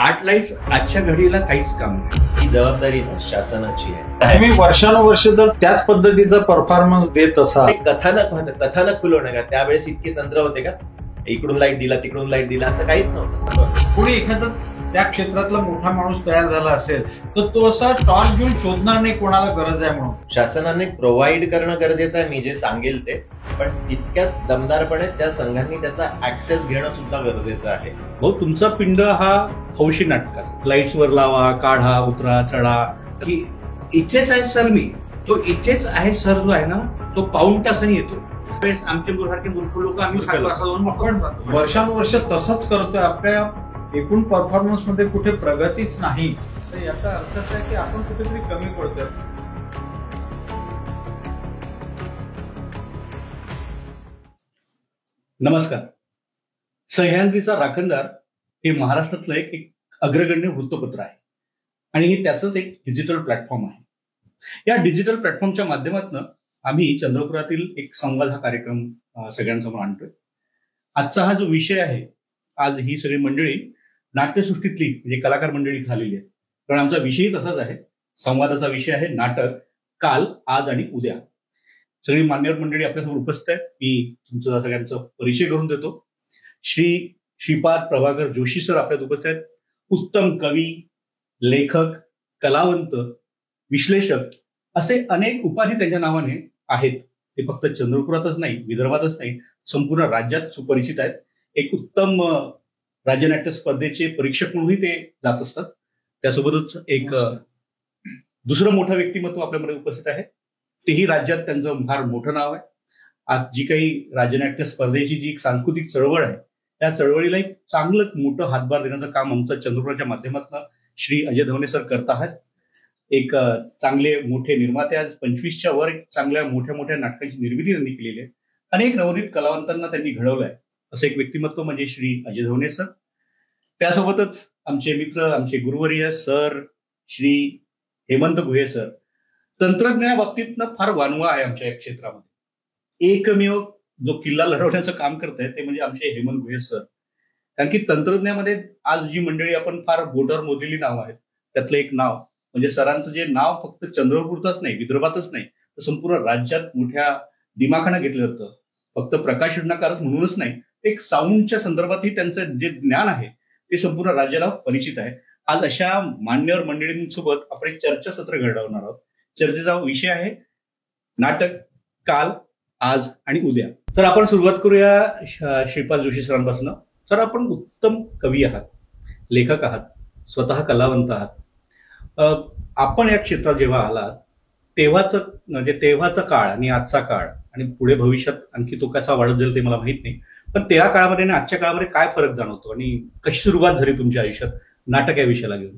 Art lights आजच्या घडीला काहीच काम नाही. ही जबाबदारी ना शासनाची आहे. तुम्ही वर्षानुवर्ष जर त्याच पद्धतीचा परफॉर्मन्स देत असाल, एक कथानक होतं, कथानक फुलवणं का त्यावेळेस इतके तंत्र होते का? इकडून लाईट दिला तिकडून लाईट दिला असं काहीच नव्हतं. कोणी एखादा त्या क्षेत्रातला मोठा माणूस तयार झाला असेल तर तो असा टॉर्च घेऊन शोधणार नाही कोणाला गरज आहे म्हणून. शासनाने प्रोव्हाइड करणं गरजेचं आहे, मी जे सांगेल ते, पण तितक्याच दमदारपणे त्या संघांनी त्याचा ऍक्सेस घेणं सुद्धा गरजेचं आहे. हो, तुमचा पिंड हा हौशी नाटकाचा, लाईट्स वर लावा, काढा, उतरा, चढा, की इथेच आहे सर, मी तो इथेच आहे सर जो आहे ना तो पाऊण तासाने येतो. आमचे सारखे मूर्ख लोक आम्ही आपण वर्षानुवर्ष तसंच करतोय, आपल्या एकूण परफॉर्मन्स मध्ये कुठे प्रगतीच नाही, तर याचा अर्थ असा आहे की आपण कुठेतरी कमी पडतोय. नमस्कार. सह्याद्रीचा राखणदार हे महाराष्ट्रातलं एक अग्रगण्य वृत्तपत्र आहे आणि हे त्याचंच एक डिजिटल प्लॅटफॉर्म आहे. या डिजिटल प्लॅटफॉर्मच्या माध्यमातून आम्ही चंद्रपुरातील एक संवाद हा कार्यक्रम सगळ्यांसमोर आणतोय. आजचा हा जो विषय आहे, आज ही सगळी मंडळी नाट्यसृष्टीतली म्हणजे कलाकार मंडळी झालेली आहे, कारण आमचा विषयही तसाच आहे. संवादाचा विषय आहे नाटक, काल, आज आणि उद्या. सगळी मान्यवर मंडळी आपल्यासमोर उपस्थित आहेत. मी तुमचं सगळ्यांचा परिचय करून देतो. श्रीपाद प्रभाकर जोशी सर आपल्यात उपस्थित आहेत. उत्तम कवी, लेखक, कलावंत, विश्लेषक असे अनेक उपाधी त्यांच्या नावाने आहेत. ते फक्त चंद्रपुरातच नाही, विदर्भातच नाही, संपूर्ण राज्यात सुपरिचित आहेत. एक उत्तम राज्यनाट्य स्पर्धेचे परीक्षक म्हणूनही ते जात असतात. त्यासोबतच एक दुसरं मोठं व्यक्तिमत्व आपल्यामध्ये उपस्थित आहे. तेही राज्यात त्यांचं फार मोठं नाव आहे. आज जी काही राज्यनाट्य स्पर्धेची जी सांस्कृतिक चळवळ आहे, त्या चळवळीला एक चांगलं मोठं हातभार देण्याचं काम आमचं चंद्रपुराच्या माध्यमातून श्री अजय धवने सर करत आहेत. एक चांगले मोठे निर्माते, आज 25च्या वर एक चांगल्या मोठ्या मोठ्या नाटकांची निर्मिती त्यांनी केलेली आहे. अनेक नवोदित कलावंतांना त्यांनी घडवलं आहे. असं एक व्यक्तिमत्व म्हणजे श्री अजय धवने सर. त्यासोबतच आमचे मित्र, आमचे गुरुवर्य सर श्री हेमंत गुहे सर. तंत्रज्ञानाबाबतीतनं फार वानवा आहे आमच्या या क्षेत्रामध्ये. एकमेव जो किल्ला लढवण्याचं काम करत आहे ते म्हणजे आमचे हेमंत गुहे सर. कारण की तंत्रज्ञानामध्ये आज जी मंडळी आपण फार बोटावर मोजलेली नाव आहेत, त्यातलं एक नाव म्हणजे सरांचं जे नाव फक्त चंद्रपूरचाच नाही, विदर्भातच नाही, तर संपूर्ण राज्यात मोठ्या दिमाखानं घेतलं जातं. फक्त प्रकाशनकारच म्हणूनच नाही, एक साऊंडच्या संदर्भातही त्यांचं जे ज्ञान आहे ते संपूर्ण राज्याला परिचित आहे. आज अशा मान्यवर मंडळींसोबत आपण एक चर्चासत्र घडवणार आहोत. चर्चेचा विषय आहे नाटक, काल, आज आणि उद्या. तर आपण सुरुवात करूया श्रीपाद जोशी सरांपासून. सर, आपण उत्तम कवी आहात, लेखक आहात, स्वतः कलावंत आहात. आपण या क्षेत्रात जेव्हा आलात तेव्हाचा काळ आणि आजचा काळ आणि पुढे भविष्यात आणखी तो कसा वाढत जाईल ते मला माहित नाही, पण त्या काळामध्ये आणि आजच्या काळामध्ये काय फरक जाणवतो आणि कशी सुरुवात झाली तुमच्या आयुष्यात नाटक या विषयाला घेऊन?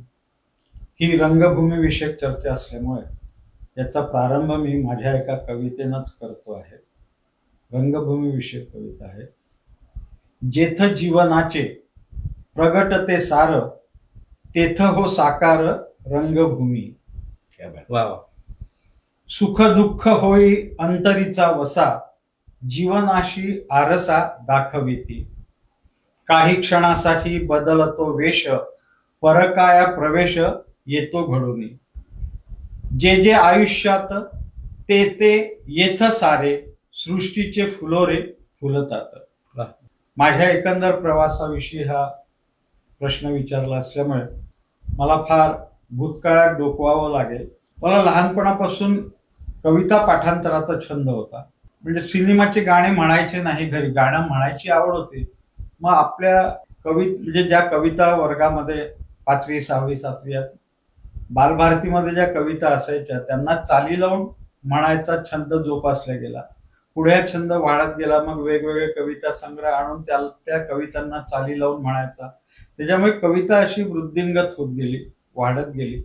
ही रंगभूमी विषयक चर्चा असल्यामुळे याचा प्रारंभ मी माझ्या एका कवितेनंच करतो आहे. रंगभूमी विषयक कविता आहे. जेथ जीवनाचे प्रगटते सार, तेथ हो साकार रंगभूमी. वा. सुख दुःख होई अंतरीचा वसा, जीवनाशी आरसा दाखविती. काही क्षणासाठी बदलतो वेश, परकाया प्रवेश येतो घडून. जे जे आयुष्यात ते ते येथ सारे, सृष्टीचे फुलोरे फुलतात. माझ्या एकंदर प्रवासाविषयी हा प्रश्न विचारला असल्यामुळे मला फार भूतकाळात डोकवावं लागेल. मला लहानपणापासून कविता पाठांतराचा छंद होता. म्हणजे सिनेमाचे गाणे म्हणायचे नाही, घरी गाणं म्हणायची आवड होती. मग आपल्या म्हणजे ज्या कविता वर्गामध्ये 5वी 6वी 7वी बालभारतीमध्ये ज्या कविता असायच्या त्यांना चाली लावून म्हणायचा छंद जोपासला गेला. पुढे छंद वाढत गेला. मग वेगवेगळे कविता संग्रह आणून त्या कवितांना चाली लावून म्हणायचा. त्याच्यामुळे कविता अशी वृद्धिंगत होत गेली, वाढत गेली.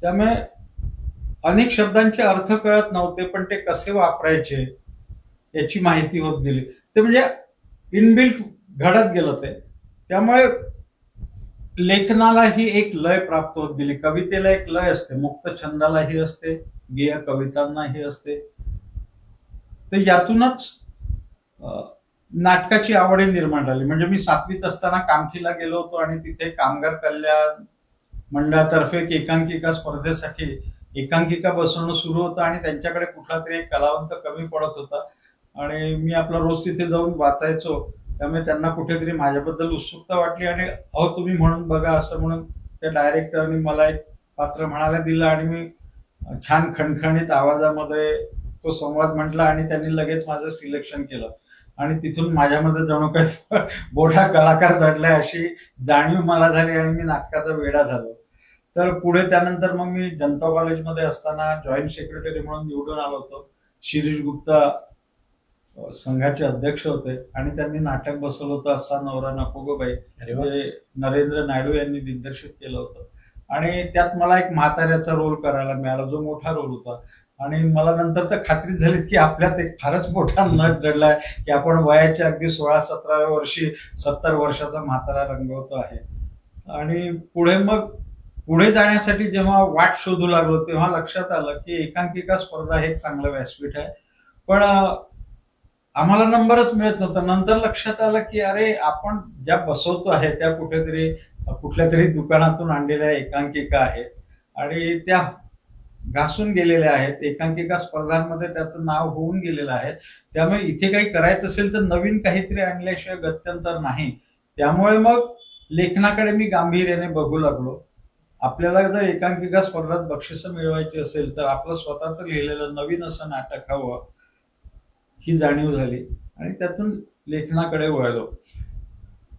त्यामुळे अनेक शब्दांचे अर्थ कळत नव्हते, पण ते कसे वापरायचे याची माहिती होत गेली. ते म्हणजे इनबिल्ट घडत गेलं ते. त्यामुळे लेखनालाही एक लय प्राप्त होत गेली. कवितेला एक लय असते, मुक्त छंदालाही असते, गेय कवितांनाही असते. तर यातूनच नाटकाची आवडही निर्माण झाली. म्हणजे मी 7वीत असताना कामठीला गेलो होतो आणि तिथे कामगार कल्याण मंडळातर्फे एक एकांकिका स्पर्धेसाठी एकांकिका बसवणं सुरू होतं आणि त्यांच्याकडे कुठला तरी एक कलावंत कमी पडत होता आणि मी आपला रोज तिथे जाऊन वाचायचो. त्यामुळे त्यांना कुठेतरी माझ्याबद्दल उत्सुकता वाटली आणि अहो तुम्ही म्हणून बघा असं म्हणून त्या डायरेक्टरनी मला एक पात्र म्हणायला दिलं आणि मी छान खणखणीत आवाजामध्ये तो संवाद म्हटला आणि त्यांनी लगेच माझं सिलेक्शन केलं आणि तिथून माझ्यामध्ये जणू काही मोठा कलाकार दडलाय अशी जाणीव मला झाली आणि मी नाटकाचा वेडा झालो. तर पुढे त्यानंतर मग मी जनता कॉलेजमध्ये असताना जॉईंट सेक्रेटरी म्हणून निवडून आलो होतो. शिरीष गुप्ता संघाचे अध्यक्ष होते आणि त्यांनी नाटक बसवलं होतं असा नवरा नको गो बाई, जे नरेंद्र नायडू यांनी दिग्दर्शित केलं होतं आणि त्यात मला एक म्हाताऱ्याचा रोल करायला मिळाला जो मोठा रोल होता आणि मला नंतर तर खात्री झाली की आपल्यात एक फारच मोठा नट जडलाय की आपण वयाच्या अगदी 16-17व्या वर्षी 70 वर्षाचा म्हातारा रंगवतो आहे. आणि पुढे जाण्यासाठी जेव्हा वाट शोधू लागलो तेव्हा लक्षात आलं की एकांकिका स्पर्धा हे एक चांगलं व्यासपीठ आहे, पण आम्हाला नंबरच मिळत नव्हता. नंतर लक्षात आलं की अरे आपण ज्या बसवतो आहे त्या कुठल्या तरी दुकानातून आणलेल्या एकांकिका आहेत आणि त्या घासून गेलेल्या आहेत. एकांकिका स्पर्धांमध्ये त्याचं नाव होऊन गेलेलं आहे. त्यामुळे इथे काही करायचं असेल तर नवीन काहीतरी आणल्याशिवाय गत्यंतर नाही. त्यामुळे मग लेखनाकडे मी गांभीर्याने बघू लागलो. आपल्याला जर एकांकिका स्पर्धात बक्षिसं मिळवायची असेल तर आपलं स्वतःच लिहिलेलं नवीन असं नाटक हवं ही जाणीव झाली आणि त्यातून लेखनाकडे वळलो.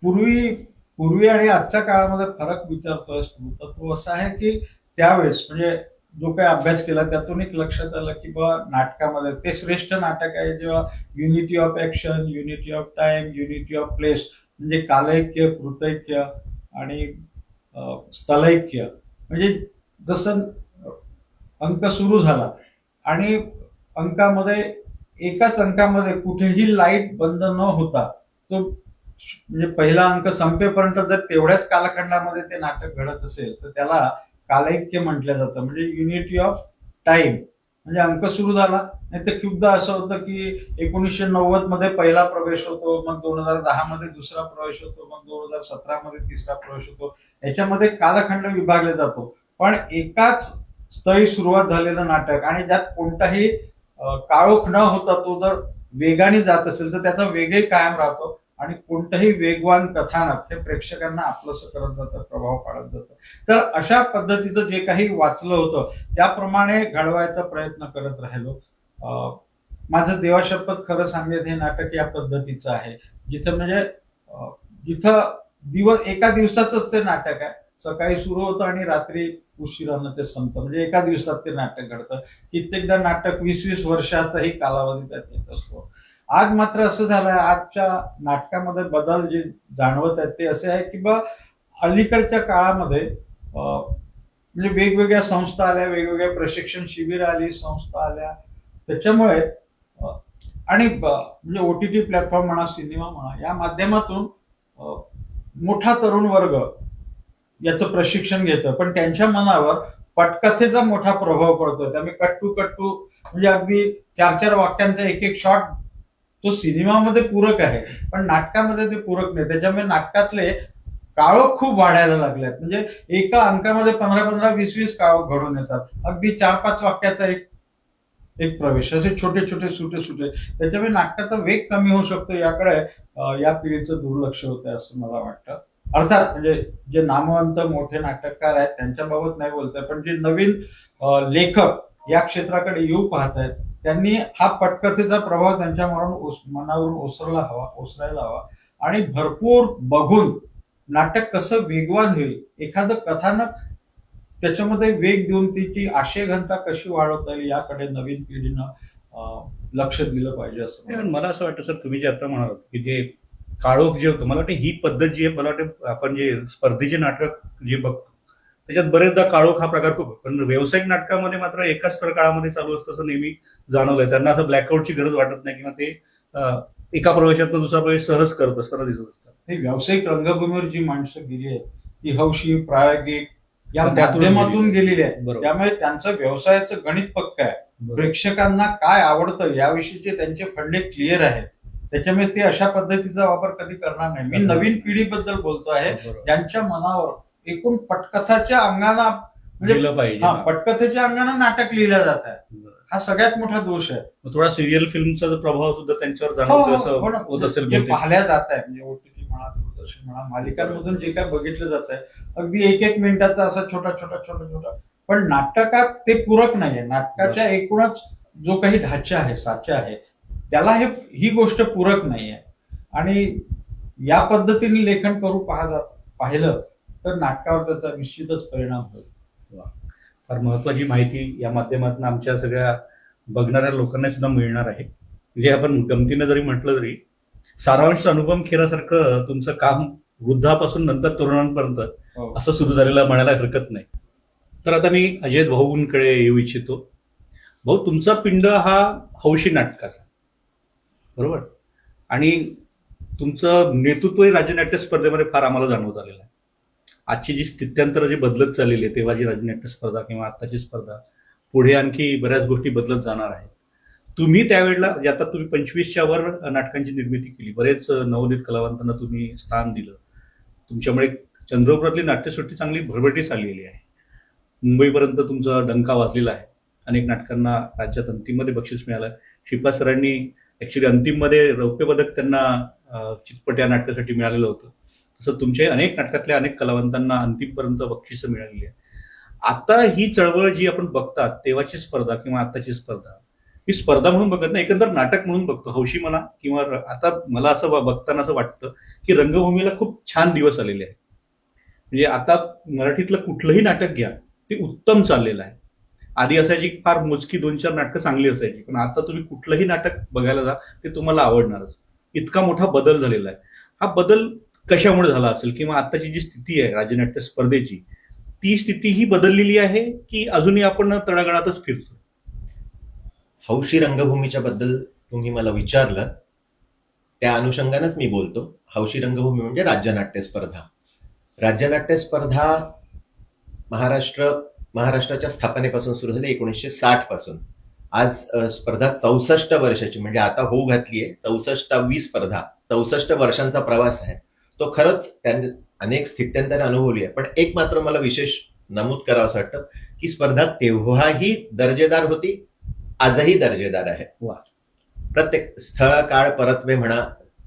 पूर्वी आणि आजच्या काळामध्ये फरक विचारतोय तर तो असा आहे की त्यावेळेस म्हणजे जो काही अभ्यास केला त्यातून एक लक्षात आलं की बा नाटकामध्ये ते श्रेष्ठ नाटक आहे जेव्हा unity of action, unity of time, unity of place म्हणजे कालैक्य, कृतैक्य आणि स्थलैक्य. म्हणजे जसं अंक सुरू झाला आणि अंकामध्ये एकाच अंकामध्ये कुठेही लाईट बंद न होता तो म्हणजे पहिला अंक संपेपर्यंत जर तेवढ्याच कालखंडामध्ये ते नाटक घडत असेल तर त्याला कालैक्य म्हटलं जातं. म्हणजे युनिटी ऑफ टाइम म्हणजे अंक सुरू झाला नाही तर खूपदा असं होतं की 1990 मध्ये पहिला प्रवेश होतो, मग 2010 मध्ये दुसरा प्रवेश होतो, मग 2017 मध्ये तिसरा प्रवेश होतो. याच्यामध्ये कालखंड विभागले जातो. पण एकाच स्थळी सुरुवात झालेलं नाटक आणि ज्यात कोणताही काळोख न होता तो जर वेगाने जात असेल तर त्याचा वेगही कायम राहतो आणि कोणतंही वेगवान कथानक हे प्रेक्षकांना आपलंसं करत जातं, प्रभाव पाडत जातं. तर अशा पद्धतीचं जे काही वाचलं होतं त्याप्रमाणे घडवायचा प्रयत्न करत राहिलो. माझं देवाशपथ खरं सांगेल हे नाटक या पद्धतीचं आहे जिथं एका दिवसाचंच ते नाटक आहे. सकाळी सुरू होतं आणि रात्री उशिरानं ते संपतं. म्हणजे एका दिवसात ते नाटक घडतं. कित्येकदा नाटक 20-20 वर्षाचाही कालावधी त्यात येत असतो. आज मात्र असं झालंय, आजच्या नाटकामध्ये बदल जे जाणवत आहेत ते असे आहे की बा अलीकडच्या काळामध्ये म्हणजे वेगवेगळ्या संस्था आल्या, वेगवेगळ्या प्रशिक्षण शिबिर आली, संस्था आल्या. त्याच्यामुळे आणि म्हणजे OTT प्लॅटफॉर्म म्हणा, सिनेमा म्हणा, या माध्यमातून मोठा तरुण वर्ग याचं प्रशिक्षण घेतं, पण त्यांच्या मनावर पटकथेचा मोठा प्रभाव पडतोय. त्यामुळे कट्टू म्हणजे अगदी 4-4 वाक्यांचा एक शॉट तो सिनेमामध्ये पूरक आहे पण नाटकामध्ये ते पूरक नाही. त्याच्यामुळे नाटकातले काळोख खूप वाढायला लागलेत. म्हणजे एका अंकामध्ये 15-15, 20-20 काळोख घडून येतात. अगदी 4-5 वाक्याचा एक प्रवेश, असे छोटे सुटे. त्याच्यामुळे नाटकाचा वेग कमी होऊ शकतो. याकडे या पिढीचं दुर्लक्ष होतंय असं मला वाटतं. अर्थात म्हणजे जे नामवंत मोठे नाटककार आहेत त्यांच्याबाबत नाही बोलतोय, पण जे नवीन लेखक या क्षेत्राकडे येऊ पाहत आहेत त्यांनी हा पटकथेचा प्रभाव त्यांच्या मनावरून ओसरायला हवा आणि भरपूर बघून नाटक कसं वेगवान होईल, एखादं कथानक त्याच्यामध्ये वेग देऊन तिची आशय घनता कशी वाढवता येईल याकडे नवीन पिढीनं लक्ष दिलं पाहिजे असं मला असं वाटतं. सर तुम्ही जे आता म्हणालात की जे काळोख जे होतं, मला वाटतं ही पद्धत जी आहे, मला वाटतं आपण जे स्पर्धेचे नाटक जे बघतो त्याच्यात बरेचदा काळोख हा प्रकार खूप, पण व्यावसायिक नाटकामध्ये मात्र एकाच काळामध्ये चालू असतं असं नेहमी जाणवलंय. त्यांना असं ब्लॅकआउटची गरज वाटत नाही किंवा ते एका प्रवेशातून दुसरा प्रवेश सहज करत असताना दिसत असतात. हे व्यावसायिक रंगभूमीवर जी माणसं गेली आहेत ती हौशी, प्रायोगिक या माध्यमातून गेलेली आहे. त्यामुळे त्यांचं व्यवसायाचं गणित पक्क आहे. प्रेक्षकांना काय आवडतं याविषयीचे त्यांचे फंडे क्लिअर आहेत. त्याच्यामुळे ते अशा पद्धतीचा वापर कधी करणार नाही. मी नवीन पिढीबद्दल बोलतो आहे, ज्यांच्या मनावर एकूण पटकथाच्या अंगाने म्हणजे पटकथेच्या अंगाने नाटक लिहिलं जात आहे. हा सगळ्यात मोठा दोष आहे. थोडा सिरियल फिल्मचा प्रभाव सुद्धा त्यांच्यावर जाणवतो असेल. जे पाहिल्या जात आहे म्हणजे ओटीटी म्हणा, दूरदर्शन म्हणा, मालिकांमधून जे काय बघितलं जात आहे अगदी एक एक मिनिटाचा असा छोटा छोटा, पण नाटकात ते पूरक नाहीये. नाटकाच्या एकूणच जो काही ढाचा आहे, साचा आहे, त्याला ही गोष्ट पूरक नाहीये. आणि या पद्धतीने लेखन करू पाहिलं तर नाटकावर त्याचा निश्चितच परिणाम होईल. फार महत्वाची माहिती या माध्यमातून आमच्या सगळ्या बघणाऱ्या लोकांना सुद्धा मिळणार आहे. म्हणजे आपण गमतीनं जरी म्हटलं तरी सारांश अनुपम खेरासारखं तुमचं काम वृद्धापासून नंतर तरुणांपर्यंत असं सुरू झालेलं म्हणायला हरकत नाही. तर आता मी अजय भाऊंकडे येऊ इच्छितो. भाऊ, तुमचा पिंड हा हौशी नाटकाचा, बरोबर, आणि तुमचं नेतृत्वही राज्यनाट्य स्पर्धेमध्ये फार आम्हाला जाणवत आलेलं आहे. आजची जी स्थित्यंतर जी बदलत चाललेली आहे, तेव्हाची राज्यनाट्य स्पर्धा किंवा आत्ताची स्पर्धा, पुढे आणखी बऱ्याच गोष्टी बदलत जाणार आहेत. तुम्ही त्यावेळेला आता तुम्ही 25च्या वर नाटकांची निर्मिती केली, बरेच नवोदित कलावंतांना तुम्ही स्थान दिलं. तुमच्यामुळे चंद्रपुरातली नाट्यसृष्टी चांगली भरभराटीस आलेली आहे. मुंबईपर्यंत तुमचा डंका वाजलेला आहे. अनेक नाटकांना राज्यात अंतिममध्ये बक्षीस मिळालं. शिपा सरांनी ऍक्च्युली अंतिममध्ये रौप्य पदक त्यांना चितपट या नाटकासाठी मिळालेलं होतं. तसं तुमच्या अनेक नाटकातल्या अनेक कलावंतांना अंतिमपर्यंत बक्षिसं मिळालेली आहे. आता ही चळवळ जी आपण बघतात, तेव्हाची स्पर्धा किंवा आताची स्पर्धा, ही स्पर्धा म्हणून बघत नाही, एकंदर नाटक म्हणून बघतो. हौशी म्हणा किंवा आता मला असं बघताना असं वाटतं की रंगभूमीला खूप छान दिवस आलेले आहेत. म्हणजे आता मराठीतलं कुठलंही नाटक घ्या, ते उत्तम चाललेलं आहे. आधी असायची फार मोजकी 2-4 नाटकं चांगली असायची, पण आता तुम्ही कुठलंही नाटक बघायला जा, ते तुम्हाला आवडणारच. इतका मोठा बदल झालेला आहे. हा बदल कशामुळे झाला असेल, किंवा आताची जी स्थिती आहे राज्यनाट्य स्पर्धेची, ती स्थिती ही बदललेली आहे की अजूनही आपण तळागाळातच फिरतो? हौशी रंगभूमीच्या बद्दल तुम्ही मला विचारलं, त्या अनुषंगानेच मी बोलतो. हौशी रंगभूमी म्हणजे राज्यनाट्य स्पर्धा. राज्यनाट्य स्पर्धा महाराष्ट्राच्या स्थापनेपासून सुरू झाली 1960 पासून. आज स्पर्धा 64 वर्षाची, म्हणजे आता होऊ घातलीये 64वी स्पर्धा. 64 वर्षांचा प्रवास आहे तो. खरंच त्यांनी अनेक स्थित्यंतर अनुभवली आहे. पण एक मात्र मला विशेष नमूद करावंसं वाटतं की स्पर्धा तेव्हाही दर्जेदार होती, आजही दर्जेदार आहे. प्रत्येक स्थळ, काळ, परत्वे म्हणा,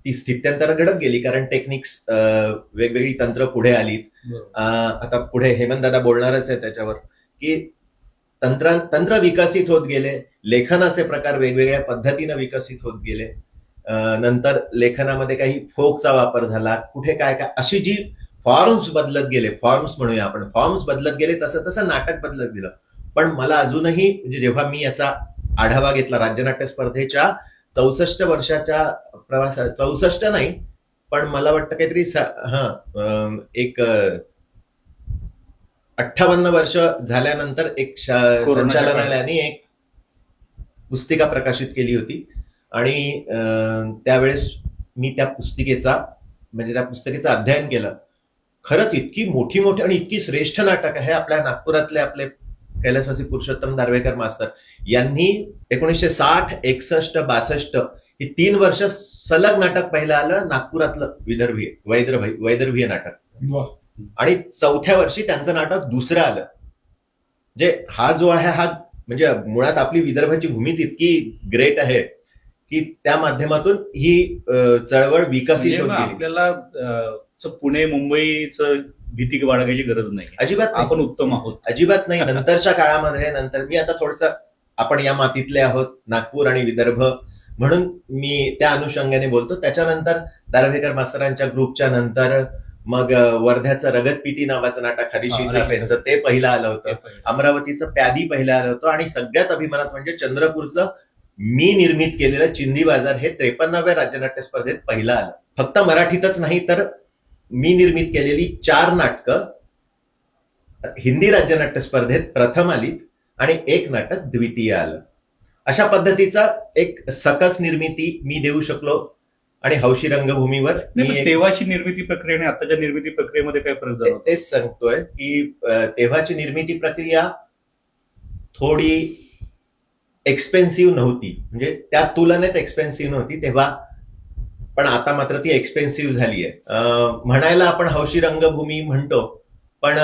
ती स्थित्यंतर घडत गेली, कारण टेक्निक्स, वेगवेगळी तंत्र पुढे आलीत. आता पुढे हेमंतदादा बोलणारच आहे त्याच्यावर, की तंत्र विकसित होत गेले, लेखनाचे प्रकार वेगवेगळ्या पद्धतीनं विकसित होत गेले. नंतर लेखनामध्ये काही फोकचा वापर झाला, कुठे काय काय, अशी जी फॉर्म्स बदलत गेले, फॉर्म्स म्हणूया आपण, फॉर्म्स बदलत गेले, तसं तसं नाटक बदलत गेलं. पण मला अजूनही, म्हणजे जेव्हा मी याचा आढावा घेतला राज्यनाट्य स्पर्धेच्या 64 वर्षाच्या प्रवासात, 64 नाही पण मला वाटतं काहीतरी एक 58 वर्ष झाल्यानंतर एक संचालनालयाने एक पुस्तिका प्रकाशित केली होती. आणि त्यावेळेस मी त्या पुस्तिकेचं अध्ययन केलं. खरंच इतकी मोठी आणि इतकी श्रेष्ठ नाटक आहे. आपल्या नागपुरातले आपले कैलासवासी पुरुषोत्तम दारव्हेकर मास्तर यांनी 1960, 61, 62 ही 3 वर्ष सलग नाटक पहिलं आलं नागपुरातलं वैदर्भीय नाटक. आणि 4थ्या वर्षी त्यांचं नाटक दुसरं आलं. म्हणजे हा जो आहे, हा म्हणजे मुळात आपली विदर्भाची भूमीच इतकी ग्रेट आहे की त्या माध्यमातून ही चळवळ विकसित होत गेली. आपल्याला पुणे मुंबईचं भीती बाळगायची गरज नाही, अजिबात. आपण उत्तम आहोत, अजिबात नाही. नंतरच्या काळामध्ये, नंतर मी आता थोडंसं, आपण या मातीतले आहोत, नागपूर आणि विदर्भ, म्हणून मी त्या अनुषंगाने बोलतो. त्याच्यानंतर दारव्हेकर मास्तरांच्या ग्रुपच्या नंतर मग वर्ध्याचं रगतपिटी नावाचं नाटक हरिश्री यांचं ते पहिलं आलं होतं. अमरावतीचं प्यादी पहिलं आलं होतं. आणि सगळ्यात अभिमानात म्हणजे चंद्रपूरचं मी निर्मित केलेलं चिंदी बाजार हे 53व्या राज्यनाट्य स्पर्धेत पहिलं आलं. फक्त मराठीतच नाही तर मी निर्मित केलेली 4 नाटकं हिंदी राज्यनाट्य स्पर्धेत प्रथम आलीत आणि 1 नाटक द्वितीय आलं. अशा पद्धतीचा एक सकस निर्मिती मी देऊ शकलो. आणि हौशी रंगभूमीवर तेव्हाची निर्मिती प्रक्रिया आणि आताच्या निर्मिती प्रक्रियेमध्ये काय फरक झाला? तेच सांगतोय की तेव्हाची निर्मिती प्रक्रिया थोडी एक्सपेन्सिव्ह नव्हती, म्हणजे त्या तुलनेत एक्सपेन्सिव्ह नव्हती. तेव्हा पण आता मात्र ती एक्सपेन्सिव्ह झाली आहे. म्हणायला आपण हौशी रंगभूमी म्हणतो, पण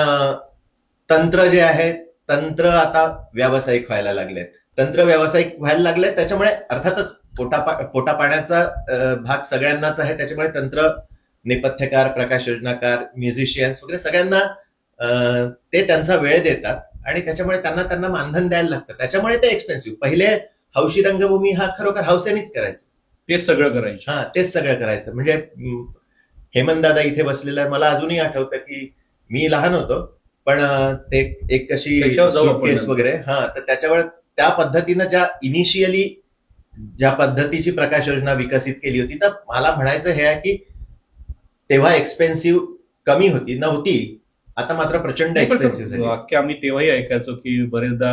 तंत्र जे आहे, तंत्र आता व्यावसायिक व्हायला लागलेत. तंत्र व्यावसायिक व्हायला लागले, त्याच्यामुळे अर्थातच पोटापाण्याचा भाग सगळ्यांनाच आहे. त्याच्यामुळे तंत्र, नेपथ्यकार, प्रकाश योजनाकार, म्युझिशियन्स वगैरे सगळ्यांना ते त्यांचा वेळ देतात आणि त्याच्यामुळे त्यांना मानधन द्यायला लागतं. त्याच्यामुळे ते एक्सपेन्सिव्ह. पहिले हौशी रंगभूमी हा खरोखर हौसेनेच करायचं, तेच सगळं करायचं. तेच सगळं करायचं. म्हणजे हेमंत दादा इथे बसलेला आहे, मला अजूनही आठवतं की मी लहान होतो, पण ते एक कशी केस वगैरे तर त्याच्यावर त्या पद्धतीनं ज्या इनिशियली ज्या पद्धतीची प्रकाश योजना विकसित केली होती, तर मला म्हणायचं हे आहे की तेव्हा एक्सपेन्सिव्ह कमी नव्हती, आता मात्र प्रचंड एक्सपेन्सिव्ह झाली. वाक्य आम्ही तेव्हाही ऐकायचो की बरेचदा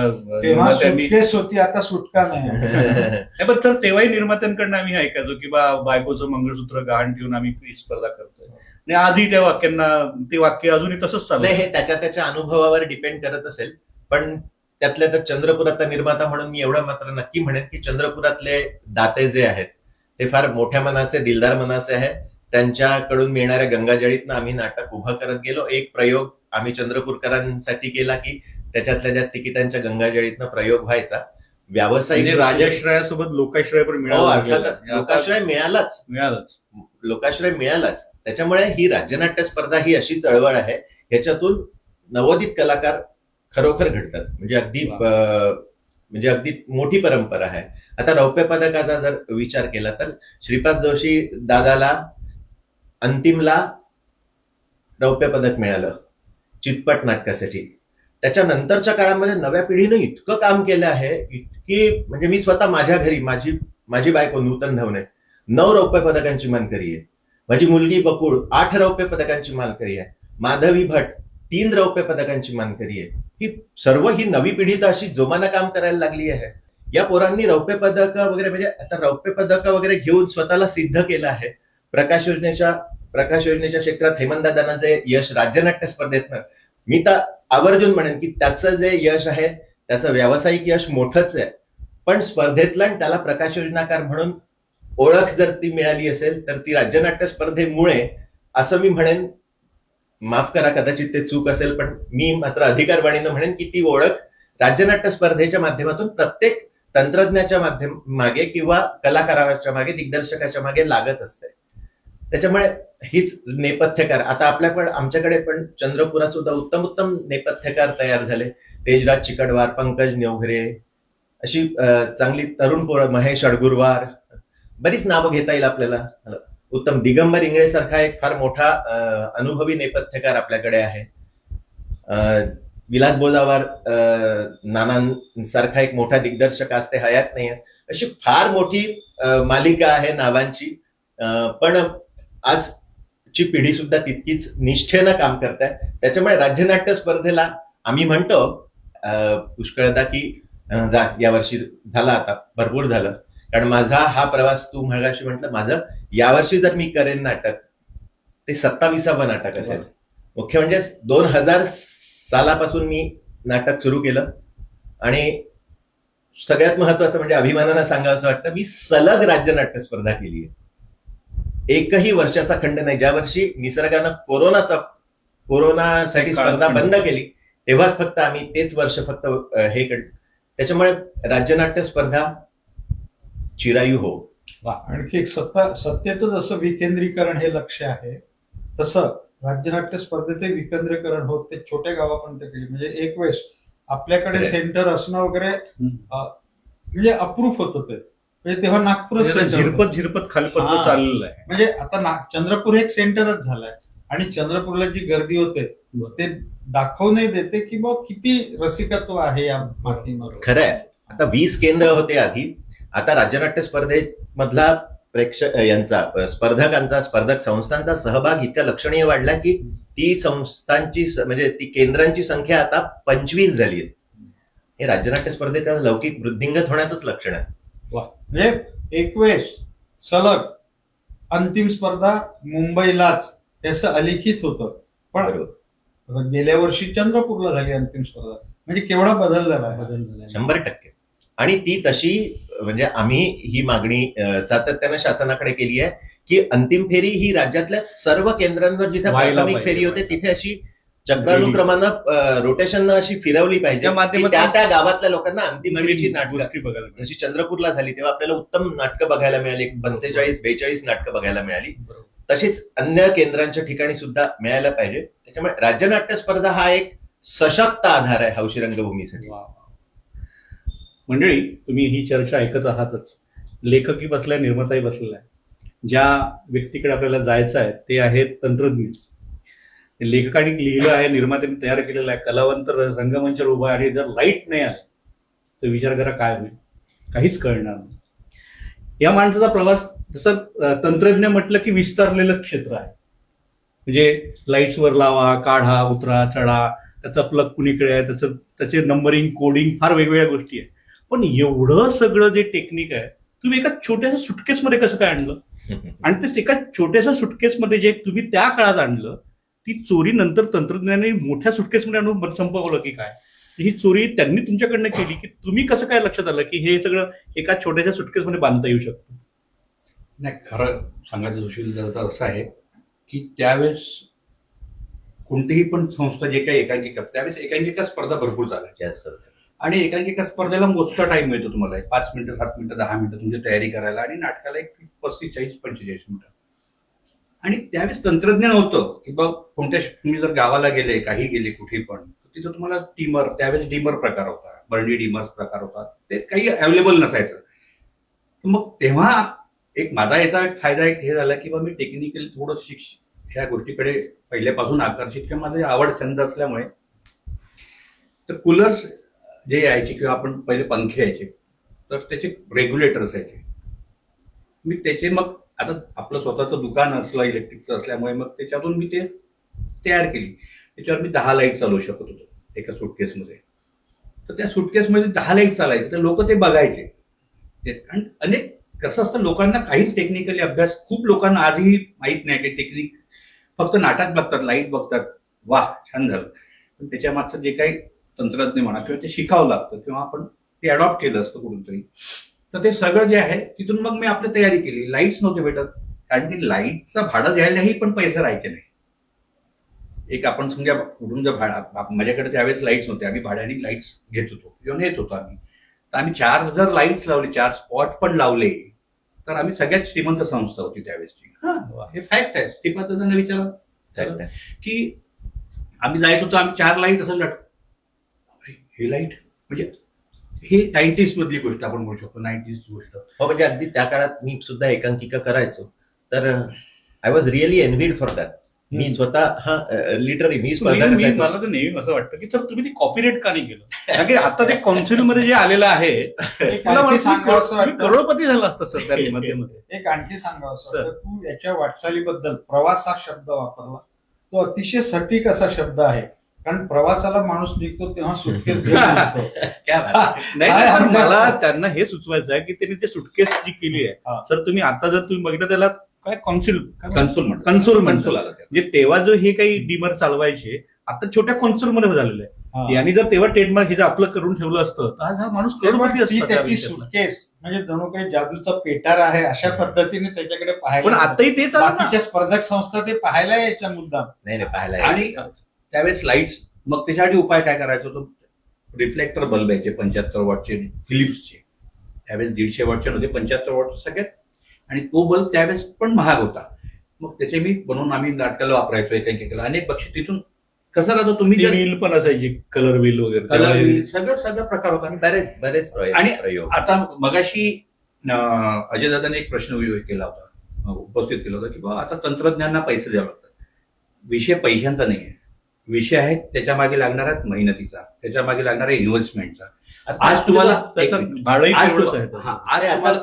सुटकेस होती, आता सुटका नाही. पण सर तेव्हाही निर्मात्यांकडनं आम्ही ऐकायचो की बायकोचं मंगळसूत्र गहाण ठेवून आम्ही स्पर्धा करतोय, आणि आजही त्या वाक्यांना ते वाक्य अजूनही तसंच चालू आहे. हे त्याच्या अनुभवावर डिपेंड करत असेल, पण त्यातल्या तर चंद्रपुरातला निर्माता म्हणून मी एवढं मात्र नक्की म्हणेन की चंद्रपुरातले दाते जे आहेत ते फार मोठ्या मनाचे, दिलदार मनाचे आहेत. त्यांच्याकडून मिळणाऱ्या गंगाजळीतनं आम्ही नाटक उभं करत गेलो. एक प्रयोग आम्ही चंद्रपूरकरांसाठी केला की त्याच्यातल्या ज्या तिकिटांच्या गंगाजळीतनं प्रयोग व्हायचा. व्यावसायिक राजाश्रयासोबत लोकाश्रय पण मिळाला, लोकाश्रय मिळालाच. त्याच्यामुळे ही राज्यनाट्य स्पर्धा ही अशी चळवळ आहे, ह्याच्यातून नवोदित कलाकार खरोखर घडतात. म्हणजे अगदी मोठी परंपरा आहे. आता रौप्य पदकाचा जर विचार केला तर श्रीपाद जोशी दादाला अंतिमला रौप्य पदक मिळालं चितपट नाटकासाठी. त्याच्यानंतरच्या काळामध्ये नव्या पिढीनं इतकं काम केलं आहे, इतकी म्हणजे मी स्वतः माझ्या घरी माझी बायको नूतन धवने 9 रौप्य पदकांची मानकरी आहे. माझी मुलगी बकुळ 8 रौप्य पदकांची मानकरी आहे. माधवी भट 3 रौप्य पदकांची मानकरी आहे. ही नवी पिढी तर अशी जोमानं काम करायला लागली आहे. या पोरांनी रौप्य पदक वगैरे, म्हणजे आता रौप्य पदक वगैरे घेऊन स्वतःला सिद्ध केलं आहे. प्रकाश योजनेच्या क्षेत्रात हेमंतदादांना जे यश राज्यनाट्य स्पर्धेतनं, मी तर आवर्जून म्हणेन की त्याचं जे यश आहे त्याचं व्यावसायिक यश मोठंच आहे, पण स्पर्धेतलं आणि त्याला प्रकाश योजनाकार म्हणून ओळख जर ती मिळाली असेल तर ती राज्यनाट्य स्पर्धेमुळे, असं मी म्हणेन. माफ करा, कदाचित ते चूक असेल, पण मी मात्र अधिकारवाणीनं म्हणेन की ती ओळख राज्यनाट्य स्पर्धेच्या माध्यमातून प्रत्येक तंत्रज्ञाच्या मागे किंवा कलाकाराच्या मागे, दिग्दर्शकाच्या मागे लागत असते. त्याच्यामुळे हीच नेपथ्यकार, आता आमच्याकडे पण चंद्रपुरात सुद्धा उत्तम नेपथ्यकार तयार झाले. तेजराज चिकडवार, पंकज नेवघरे, अशी चांगली तरुण पोरं, महेश अडगुरवार, बरीच नावं घेता येईल आपल्याला. उत्तम दिगंबर इंगळे सारखा एक फार मोठा अनुभवी नेपथ्यकार आपल्याकडे आहे. विलास बोजावार नानांसारखा एक मोठा दिग्दर्शक आज ते हयात नाही. अशी फार मोठी मालिका आहे नावांची, पण आजची पिढी सुद्धा तितकीच निष्ठेनं काम करत आहे. त्याच्यामुळे राज्यनाट्य स्पर्धेला आम्ही म्हणतो पुष्कळदा की यावर्षी झाला, आता भरपूर झालं, कारण माझा हा प्रवास, तू मगाशी म्हटलं माझं यावर्षी जर मी करेन नाटक, ते 27वे नाटक असेल. मुख्य म्हणजे 2000 सालापासून मी नाटक सुरू केलं, आणि सगळ्यात महत्वाचं म्हणजे अभिमानानं सांगावं असं वाटतं, मी सलग राज्यनाट्य स्पर्धा केली आहे. एकही वर्षाचा खंड नाही. ज्या वर्षी निसर्गानं कोरोनासाठी स्पर्धा बंद केली तेव्हाच फक्त आम्ही तेच वर्ष फक्त हे केलं. त्याच्यामुळे राज्यनाट्य स्पर्धा चिरायू हो. आणखी एक सत्तेचं जसं विकेंद्रीकरण हे लक्ष्य आहे, तसं राज्यनाट्य स्पर्धेचे विकेंद्रीकरण होत ते छोट्या गावापर्यंत केले. म्हणजे एक वेळेस आपल्याकडे सेंटर असणं वगैरे म्हणजे अप्रूफ होतं ते, म्हणजे तेव्हा नागपूर झिरपत खालपत चाललेलं आहे. म्हणजे आता चंद्रपूर एक सेंटरच झालंय, आणि चंद्रपूरला जी गर्दी होते ते दाखवून देते की बा किती रसिकत्व आहे या मातीमध्ये. खरंय. आता 20 केंद्र होते आधी, आता राज्यनाट्य स्पर्धेमधला स्पर्धक संस्थांचा सहभाग इतका लक्षणीय वाढला की ती संस्थांची म्हणजे ती केंद्रांची संख्या आता 25 झाली आहे. हे राज्यनाट्य स्पर्धेत लौकिक वृद्धिंगत होण्याचंच लक्षण आहे. म्हणजे एक वेळेस सलग अंतिम स्पर्धा मुंबईलाच असं अलिखित होतं, पण गेल्या वर्षी चंद्रपूरला झाली अंतिम स्पर्धा. म्हणजे केवढा बदल झाला आहे. 100%. आणि ती तशी म्हणजे आम्ही ही मागणी सातत्यानं शासनाकडे केली आहे की अंतिम फेरी ही राज्यातल्या सर्व केंद्रांवर जिथे व्हायला प्राथमिक फेरी पाहिजे. होते तिथे अशी चक्रानुक्रमानं रोटेशननं अशी फिरवली पाहिजे त्या माध्यमातून की त्या गावातल्या लोकांना अंतिम फेरीची नवीन नाटकं, गोष्टी बघायला मिळाल्या. जशी चंद्रपूरला झाली तेव्हा आपल्याला उत्तम नाटकं बघायला मिळाली, 45-42 नाटकं बघायला मिळाली. तशीच अन्य केंद्रांच्या ठिकाणी सुद्धा मिळायला पाहिजे. त्याच्यामुळे राज्य नाट्य स्पर्धा हा एक सशक्त आधार आहे हौशी रंगभूमीसाठी. वा. मंडळी, तुम्ही ही चर्चा ऐकत आहातच. लेखकही बसलाय, निर्माताही बसलेला आहे. ज्या व्यक्तीकडे आपल्याला जायचं आहे ते आहेत तंत्रज्ञ. लेखकाने लिहिलं आहे, निर्मात्याने तयार केलेलं आहे, कलावंत रंगमंचावर उभा आहे, आणि जर लाईट नाही आलं तर विचार करा काय होईल, काहीच कळणार नाही. या माणसाचा प्रवास जसं तंत्रज्ञ म्हटलं की विस्तारलेलं क्षेत्र आहे. म्हणजे लाईट्सवर लावा, काढा, उतरा, चढा, त्याचा प्लग कुणीकडे आहे, त्याचे नंबरिंग, कोडिंग, फार वेगवेगळ्या गोष्टी आहेत. पण एवढं सगळं जे टेक्निक आहे तुम्ही एका छोट्याशा सुटकेसमध्ये कसं काय आणलं, आणि ते एका छोट्याशा सुटकेसमध्ये जे तुम्ही त्या काळात आणलं, ती चोरी नंतर तंत्रज्ञानाने मोठ्या सुटकेसमध्ये आणून संपवलं की काय? ही चोरी त्यांनी तुमच्याकडनं केली की तुम्ही कसं काय लक्षात आलं की हे सगळं एका छोट्याशा सुटकेसमध्ये बांधता येऊ शकतं? नाही, खरं सांगायचं सुशील तर असं आहे की त्यावेळेस कोणतीही पण संस्था जे काही एकांकिका, त्यावेळेस एकांकिका स्पर्धा भरपूर झाल्या जास्त आणि एकांकिका स्पर्धेला मोजका टाइम मिळतो तुम्हाला, 5 मिनिटं, 7 मिनिटं, 10 मिनिटं तुमची तयारी करायला, आणि नाटकाला एक 35-40-45 मिनिटं. आणि त्यावेळेस तंत्रज्ञान होतं की बा कोणत्या, तुम्ही जर गावाला गेले, काही गेले कुठे पण, तिथं तुम्हाला डिमर, त्यावेळेस डिमर प्रकार होता, बर्नी डिमर्स प्रकार होता, ते काही अवेलेबल नसायचं. मग तेव्हा एक माझा याचा एक फायदा एक हे झाला की बा मी टेक्निकली थोडं ह्या गोष्टीकडे पहिल्यापासून आकर्षित, किंवा माझी आवड छंद असल्यामुळे. तर कूलर्स जे यायचे किंवा आपण पहिले पंखे यायचे तर त्याचे रेग्युलेटर्स यायचे, मी त्याचे मग आता आपलं स्वतःचं दुकान असलं इलेक्ट्रिकचं असल्यामुळे मग त्याच्यातून मी ते तयार केली. त्याच्यावर मी 10 लाईट चालवू शकत होतो एका सुटकेसमध्ये. तर त्या सुटकेसमध्ये 10 लाईट चालायचे, तर लोक ते बघायचे. आणि अनेक कसं असतं, लोकांना काहीच टेक्निकली अभ्यास, खूप लोकांना आजही माहीत नाही की टेक्निक, फक्त नाटक बघतात, लाईट बघतात, वा छान झालं, पण त्याच्या मागचं जे काही तंत्रज्ञ म्हणा किंवा ते शिकावं लागतं किंवा आपण ते अडॉप्ट केलं असतं कुठून तरी. तर ते सगळं जे आहे तिथून मग मी आपली तयारी केली. लाईट्स नव्हते भेटत, कारण की लाईटचं भाडं द्यायलाही पण पैसे राहायचे नाही. एक आपण समजा कुठून जर भाडा, माझ्याकडे त्यावेळेस लाईट्स नव्हते, आम्ही भाड्याने लाईट्स घेत होतो, घेऊन येत होतो आम्ही. तर आम्ही 4 जर लाईट्स लावले, 4 स्पॉट पण लावले, तर आम्ही सगळ्यात श्रीमंत संस्था होती त्यावेळेसची. हे फॅक्ट आहे. श्रीमंतांना विचारा की आम्ही जायत होतो, आम्ही 4 लाईट असं हे लाईट म्हणजे हे 90s मधली गोष्ट आपण म्हणू शकतो, 90s गोष्ट. हो, म्हणजे अगदी त्या काळात मी सुद्धा एकांकिका करायचो, तर I was really envied for that. मी स्वतः लिटरली मी स्पर्धा करायचो. मला तर नेहमी असं वाटतं की सर तुम्ही ते कॉपीराईट का नाही केलं? कारण की आता ते कौन्सिलमध्ये जे आलेलं आहे करोडपती झालं असतं सर त्या मध्ये. एक आणखी सांगावं सर, तू याच्या वाटचालीबद्दल प्रवास हा शब्द वापरला, तो अतिशय सटीक असा शब्द आहे. कारण प्रवासाला माणूस निघतो तेव्हा सुटकेस घेऊन निघतो. नाही, मला त्यांना हे सुचवायचं आहे की त्यांनी ते सुटकेस जी केली आहे, सर तुम्ही आता जर तुम्ही बघितलं त्याला काय कन्सोल आला, म्हणजे तेव्हा जो हे काही डिमर चालवायचे आता छोट्या कन्सोलमध्ये झालेलं आहे. यांनी जर तेव्हा ट्रेडमार्क हे आपलं करून ठेवलं असतं तर आज हा माणूस करोडपती असतो. त्याची सुटकेस म्हणजे जणू काही जादूचा पेटार आहे अशा पद्धतीने त्याच्याकडे पाहायला, पण आताही तेच बाकीच्या स्पर्धक संस्था ते पाहायला यायच्या मुद्दाम नाही पाहायला. आणि त्यावेळेस लाईट्स, मग त्याच्यासाठी उपाय काय करायचा होतो, रिफ्लेक्टर बल्ब यायचे 75 वॉटचे फिलिप्सचे, त्यावेळेस 150 वॉटचे नव्हते, 75 वॉट सगळ्यात. आणि तो बल्ब त्यावेळेस पण महाग होता. मग त्याचे मी बनवून आम्ही नाटकाला वापरायचो, एकांकिकेला. अनेक बक्षीस तिथून कसं राहतो, तुम्ही व्हील पण असायची, कलर व्हील वगैरे, कलर व्हील, सगळं प्रकार होता. आणि बरेच आणि आता मगाशी अजयदादाने एक प्रश्न केला होता, उपस्थित केला होता की बाबा आता तंत्रज्ञानाला पैसे द्यावे लागतात. विषय पैशांचा नाही आहे, विषय आहे त्याच्या मागे लागणारा मेहनतीचा, त्याच्या मागे लागणाऱ्या इन्व्हेस्टमेंटचा. आज तुम्हाला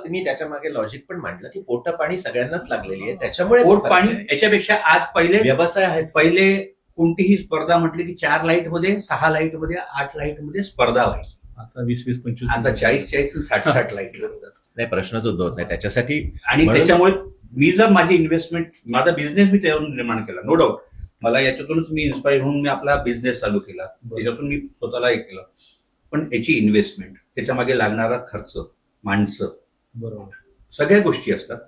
मी त्याच्या मागे लॉजिक पण मांडलं की पोट पाणी सगळ्यांनाच लागलेली आहे, त्याच्यामुळे पोट पाणी. याच्यापेक्षा आज पहिले व्यवसाय आहे. पहिले कोणतीही स्पर्धा म्हटली की 4 लाईटमध्ये, 6 लाईटमध्ये, 8 लाईटमध्ये स्पर्धा व्हायची. आता 20-25, आता 40-40, 60-60 लाईट नाही, प्रश्नच उद्भवत नाही त्याच्यासाठी. आणि त्याच्यामुळे मी जर माझी इन्व्हेस्टमेंट, माझा बिझनेस मी त्यावरून निर्माण केला, नो डाऊट. मला याच्यातूनच मी इन्स्पायर होऊन मी आपला बिझनेस चालू केला, त्याच्यातून मी स्वतःला हे केलं. पण याची इन्व्हेस्टमेंट, त्याच्या मागे लागणारा खर्च, माणसं, बरोबर, सगळ्या गोष्टी असतात.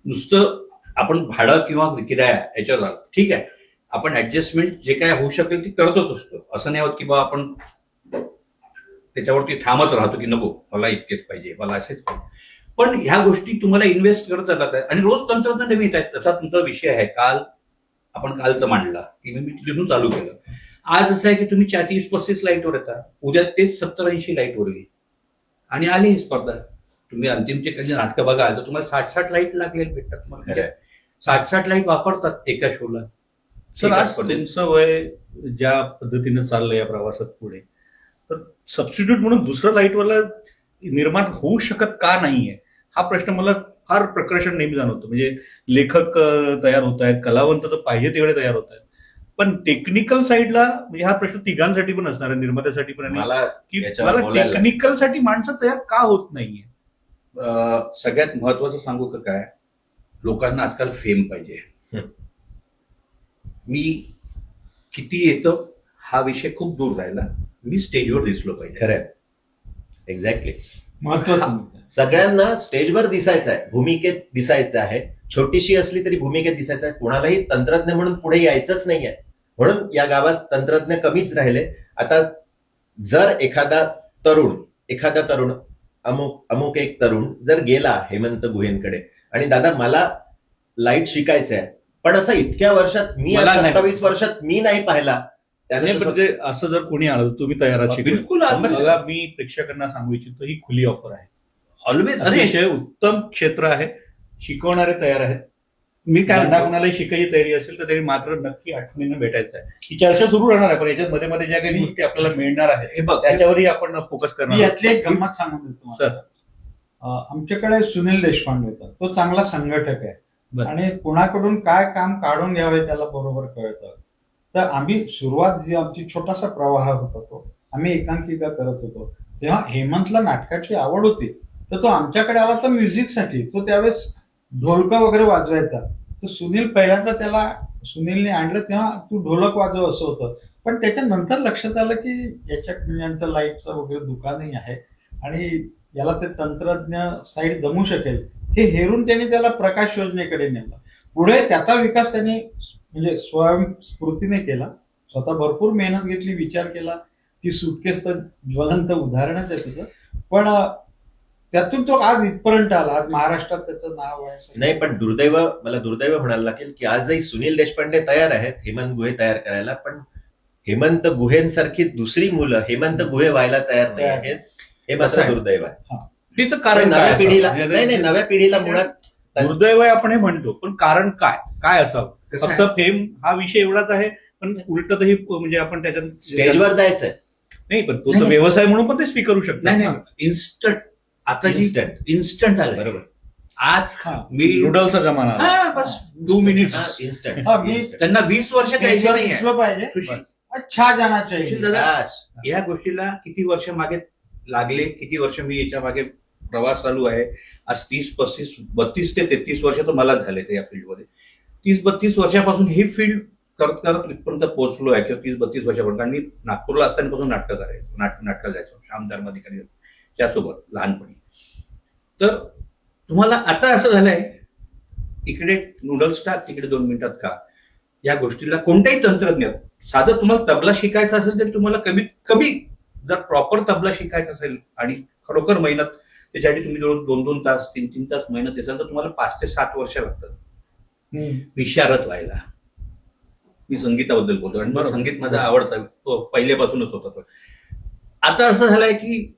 नुसतं आपण भाडं किंवा किराया याच्यावर आलो, ठीक आहे, आपण ऍडजस्टमेंट जे काय होऊ शकेल ती करतच असतो. असं नाही होत की बा आपण त्याच्यावरती ठामच राहतो की नको मला इतकेच पाहिजे, मला असेच पाहिजे. पण ह्या गोष्टी तुम्हाला इन्व्हेस्ट करत जातात आणि रोज तंत्रज्ञान नवीन येत आहेत. त्याचा तुमचा विषय आहे आपण कालचं मांडला की मी तिथून चालू केलं. आज असं आहे की तुम्ही 30-35 लाईटवर येता, उद्या तेच 70-80 लाईटवर येईल आणि आली ही स्पर्धा. तुम्ही अंतिमचे काही नाटकं बघाल तर तुम्हाला 60-60 लाईट लागलेले भेटतात. तुम्हाला 60-60 लाईट वापरतात एका शोला. सर आज तुमचं वय ज्या पद्धतीनं चाललं या प्रवासात पुढे, तर सबस्टिट्यूट म्हणून दुसरं लाईटवाला निर्माण होऊ शकत का नाहीये हा प्रश्न मला फार प्रकर्षण नेहमी जाणवतो. म्हणजे लेखक तयार होत आहेत, कलावंत तर पाहिजे तेवढे तयार होत आहेत, पण टेक्निकल साईडला म्हणजे हा प्रश्न तिघांसाठी पण असणार आहे, निर्मात्यासाठी पण, मला टेक्निकल साठी माणसं तयार का होत नाहीये. सगळ्यात महत्वाचं सांगू का काय, लोकांना आजकाल फेम पाहिजे. मी किती येतं हा विषय खूप दूर राहिला, मी स्टेजवर दिसलो पाहिजे. खरंय, एक्झॅक्टली. महत्वाचं सगळ्यांना स्टेजवर दिसायचं आहे, भूमिकेत दिसायचं आहे, छोटीशी असली तरी भूमिकेत दिसायचं आहे. कोणालाही तंत्रज्ञ म्हणून पुढे यायचंच नाहीये, म्हणून या गावात तंत्रज्ञ कमीच राहिले. आता जर एखादा तरुण अमुक एक तरुण जर गेला हेमंत गुहेंकडे आणि दादा मला लाईट शिकायचं आहे, पण असं इतक्या वर्षात मी 27 वर्षात मी नाही पाहिला, त्याने असं जर कोणी आलं तुम्ही तयार आहात बिलकुल. बघा, मी प्रेक्षकांना सांगू इच्छितो ही खुली ऑफर आहे. ऑलवेज अतिशय उत्तम क्षेत्र आहे, शिकवणारे तयार आहेत. मी काय कोणालाही शिकायची तयारी असेल तर त्यांनी मात्र नक्की आठवणीनं भेटायचं आहे. ही चर्चा सुरू राहणार आहे, पण याच्यात मध्ये मध्ये ज्या काही गोष्टी आपल्याला मिळणार आहेत त्याच्यावरही आपण फोकस करणार. यातली एक गंमत सांगून देतो सर. आमच्याकडे सुनील देशपांडे होता, तो चांगला संघटक आहे आणि कुणाकडून काय काम काढून घ्यावे त्याला बरोबर कळतं. तर आम्ही सुरुवात जी आमची छोटासा प्रवाह होता तो आम्ही एकांकिका करत होतो, तेव्हा हेमंतला नाटकाची आवड होती, तर तो आमच्याकडे आला तर म्युझिकसाठी. तो त्यावेळेस ढोलका वगैरे वाजवायचा. तर सुनील पहिल्यांदा सुनीलने आणलं तेव्हा तू ढोलक वाजव असं होतं, पण त्याच्यानंतर लक्षात आलं की यांचं लाईटचं वगैरे दुकानही आहे आणि याला ते तंत्रज्ञ साईड जमू शकेल हे हेरून त्यांनी त्याला प्रकाश योजनेकडे नेलं. पुढे त्याचा विकास त्यांनी म्हणजे स्वयंस्फूर्तीने केला, स्वतः भरपूर मेहनत घेतली, विचार केला. ती सुटकेस तर ज्वलंत उदाहरणच आहे त्याचं, पण त्यातून तो आज इथपर्यंत आला. आज महाराष्ट्रात त्याचं नाव आहे. नाही, पण मला दुर्दैव म्हणायला लागेल की आजही सुनील देशपांडे तयार आहेत हेमंत गुहे तयार करायला, पण हेमंत गुहेंसारखी दुसरी मुलं हेमंत गुहे व्हायला तयार नाही आहेत. हे मात्र दुर्दैव आहे. तिचं कारण नव्या पिढीला नव्या पिढीला मुळात दुर्दैव आहे आपण हे म्हणतो, पण कारण काय असावं. फक्त फेम हा विषय एवढाच आहे, पण उलट ही म्हणजे आपण त्याच्यात स्टेजवर जायचंय नाही, पण तो व्यवसाय म्हणून पण ते स्वीकारू शकतो. नाही, इन्स्टंट आता इन्स्टंट आलं. बरोबर. आज मी नूडल्सचा जमाना, बस 2 मिनिट्स इन्स्टंट. त्यांना 20 वर्ष द्यायचं नाही पाहिजे. अच्छा जाणार या गोष्टीला किती वर्ष मागे लागले, किती वर्ष मी याच्या मागे प्रवास चालू आहे. आज 30-35 32 ते 33 वर्ष तर मलाच झाले या फील्डमध्ये. 30-32 वर्षापासून ही फील्ड करत करत इथपर्यंत पोहोचलो आहे, किंवा 30-32 वर्षापर्यंत. कारण मी नागपूरला असतानापासून नाटकं करायचो, नाटकाला जायचो श्याम धर्माधिकारी त्यासोबत लहानपणी. तर तुम्हाला आता असं झालंय, इकडे नूडल्स टाक, तिकडे 2 मिनिटात का. या गोष्टीला कोणत्याही तंत्रज्ञ, साधं तुम्हाला तबला शिकायचा असेल तरी तुम्हाला कमीत कमी जर प्रॉपर तबला शिकायचा असेल आणि खरोखर मेहनत, त्याच्यासाठी तुम्ही जवळ 2-2 तास 3-3 तास मेहनत देसाल तर तुम्हाला 5 ते 7 वर्ष लागतात विशारद व्हायला. मी संगीताबद्दल बोलतो आणि संगीत माझा आवडता, तो पहिल्यापासूनच होता. तो आता असं झालंय की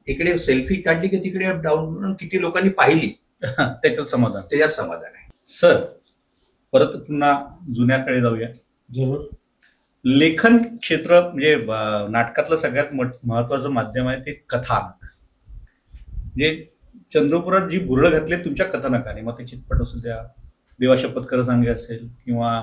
इकडे सेल्फी काढली की तिकडे डाऊन किती लोकांनी पाहिली, त्याच्यात समाधान आहे. सर, परत पुन्हा जुन्याकडे जाऊया. जरूर. लेखन क्षेत्र म्हणजे नाटकातलं सगळ्यात महत्वाचं माध्यम आहे ते कथानक. म्हणजे चंद्रपुरात जी भुरळ घातली तुमच्या कथानकाने, मग ते चितपट असू द्या, देवा शपथ खरं सांगे असेल, किंवा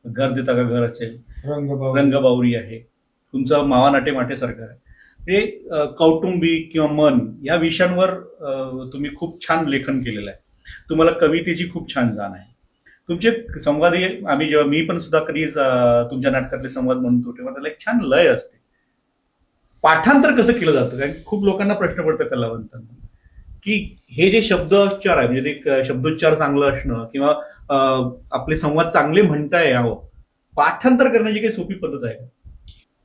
घर देता का घर असेल, रंगबावरी आहे, तुमचं मावा नाटे माटे सरकार आहे. म्हणजे कौटुंबिक किंवा मन या विषयांवर तुम्ही खूप छान लेखन केलेलं आहे. तुम्हाला कवितेची खूप छान जाण आहे. तुमचे संवादही आम्ही जेव्हा मी पण सुद्धा कधी तुमच्या नाटकातले संवाद म्हणतो तेव्हा त्याला एक छान लय असते. पाठांतर कसं केलं जातं, कारण खूप लोकांना प्रश्न पडतो कलावंतांना की हे जे शब्दोच्चार आहे म्हणजे ते शब्दोच्चार चांगलं असणं किंवा आपले संवाद चांगले म्हणता यावं, पाठांतर करण्याची काही सोपी पद्धत आहे का?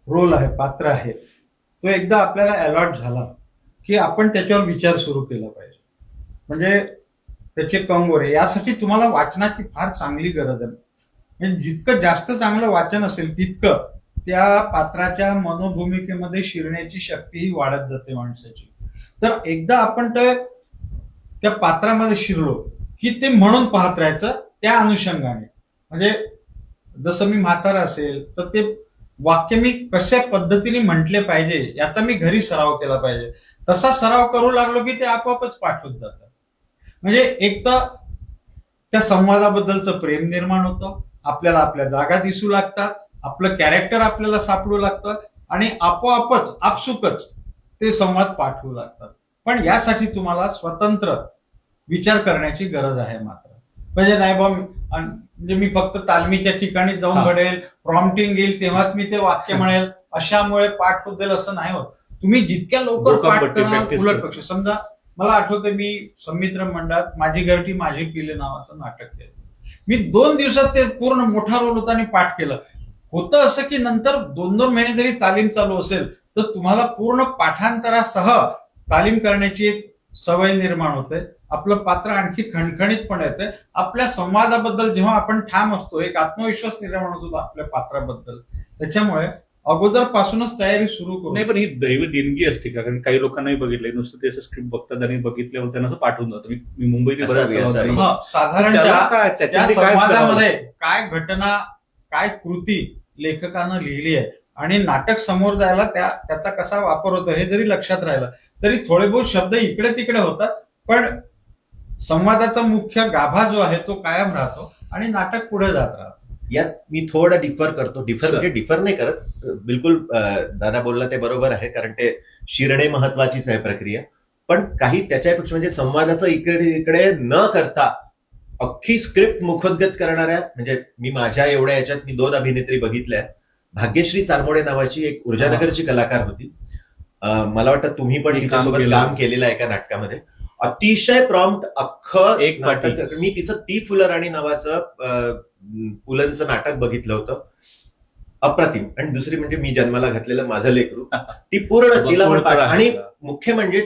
रोल आहे, पात्र आहे, तो एकदा आपल्याला अलॉट झाला की आपण त्याच्यावर विचार सुरू केला पाहिजे. म्हणजे त्याचे कंगोरे, यासाठी तुम्हाला वाचनाची फार चांगली गरज आहे. म्हणजे जितकं जास्त चांगलं वाचन असेल तितकं त्या पात्राच्या मनोभूमिकेमध्ये शिरण्याची शक्तीही वाढत जाते माणसाची. तर एकदा आपण त्या पात्रामध्ये शिरलो की ते म्हणून पाहत राहायचं त्या अनुषंगाने. म्हणजे जसं मी म्हातारा असेल तर ते वाक्य मी कशा पद्धतीने म्हटले पाहिजे याचा मी घरी सराव केला पाहिजे. तसा सराव करू लागलो की ते आपोआपच पाठ होत जातं. म्हणजे एक तर त्या संवादाबद्दलचं प्रेम निर्माण होतं, आपल्याला आपल्या जागा दिसू लागतात, आपलं कॅरेक्टर आपल्याला सापडू लागतं आणि आपोआपच आपसुकच ते संवाद पाठ होऊ लागतात. पण यासाठी तुम्हाला स्वतंत्र विचार करण्याची गरज आहे मात्र. म्हणजे नाही बा म्हणजे मी फक्त तालमीच्या ठिकाणी जाऊन घडेल, प्रॉम्प्टिंग येईल तेव्हाच मी ते वाक्य म्हणेल, अशामुळे पाठ होत जाईल असं नाही होत. तुम्ही जितक्या लवकर पाठ कराल उलटपक्ष. समजा मला आठवतं मी संमित्र मंडळात माझी घरटी माझी पिले नावाचं नाटक केलं. मी 2 दिवसात ते पूर्ण मोठा रोल होता आणि पाठ केलं. होतं असं की नंतर 2-2 महिने जरी तालीम चालू असेल तर तुम्हाला पूर्ण पाठांतरासह तालीम करण्याची एक सवय निर्माण होते. आपलं पात्र आणखी खणखणीत पण येते. आपल्या संवादाबद्दल जेव्हा आपण ठाम असतो एक आत्मविश्वास निर्माण होतो आपल्या पात्राबद्दल. त्याच्यामुळे अगोदर पासूनच तयारी सुरू करू. नाही, पण ही दैव देणगी असते का? कारण काही लोकांनाही बघितलंय नुसतं ते असं स्क्रिप्ट बघतात आणि बघितल्यावर त्यांना असं पाठवून जातं. मी मुंबईत साधारणतः त्या संवादामध्ये काय घटना काय कृती लेखकानं लिहिली आहे आणि नाटक समोर जायला त्याचा कसा वापर होतो हे जरी लक्षात राहिलं तरी थोडे बहुत शब्द इकडे तिकडे होतात, पण संवादाचा मुख्य गाभा जो आहे तो कायम राहतो आणि नाटक पुढे जात राहतो. यात मी थोडं डिफर करतो. म्हणजे डिफर नाही करत, बिलकुल दादा बोलला ते बरोबर आहे, कारण ते शिरणे महत्वाचीच आहे प्रक्रिया. पण काही त्याच्यापेक्षा म्हणजे संवादाचं इकडे इकडे न करता अख्खी स्क्रिप्ट मुखोद्गत करणाऱ्या, म्हणजे मी माझ्या एवढ्या याच्यात मी 2 अभिनेत्री बघितल्या. भाग्यश्री चारमोडे नावाची एक ऊर्जानगरची कलाकार होती. मला वाटतं तुम्ही पण तिच्यासोबत काम केलेलं आहे एका नाटकामध्ये. अतिशय प्रॉम्प्ट अख्खं एक नाटक. मी तिचं ती फुलराणी नावाचं पुलंचं नाटक बघितलं होतं, अप्रतिम. आणि दुसरी म्हणजे मी जन्माला घातलेलं माझं लेकरू, ती पूर्ण तिला. आणि मुख्य म्हणजे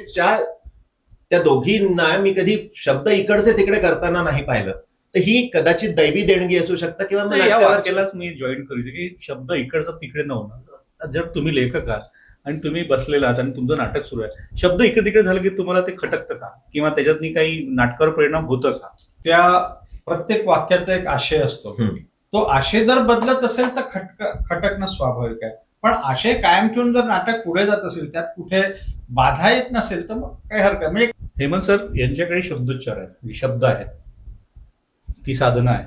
त्या दोघींना मी कधी शब्द इकडचे तिकडे करताना नाही पाहिलं. तर ही कदाचित दैवी देणगी असू शकतं किंवा या वाक्यालाच मी जॉईन करू की शब्द इकडचं तिकडे न होणार. जर तुम्ही लेखक आहात आणि तुम्ही बसलेला आहात आणि तुमचं नाटक सुरू आहे, शब्द इकडे तिकडे झालं की तुम्हाला ते खटकतं का किंवा त्याच्यातनी काही नाटकावर परिणाम होतं का? त्या प्रत्येक वाक्याचा एक आशय असतो. तो आशय जर बदलत असेल तर खटकणं स्वाभाविक आहे. पण आशय कायम ठेवून जर नाटक पुढे जात असेल, त्यात कुठे बाधा येत नसेल तर मग काही हरकत. म्हणजे हेमंत सर यांच्याकडे शब्दोच्चार आहेत, शब्द आहेत, ती साधनं आहे.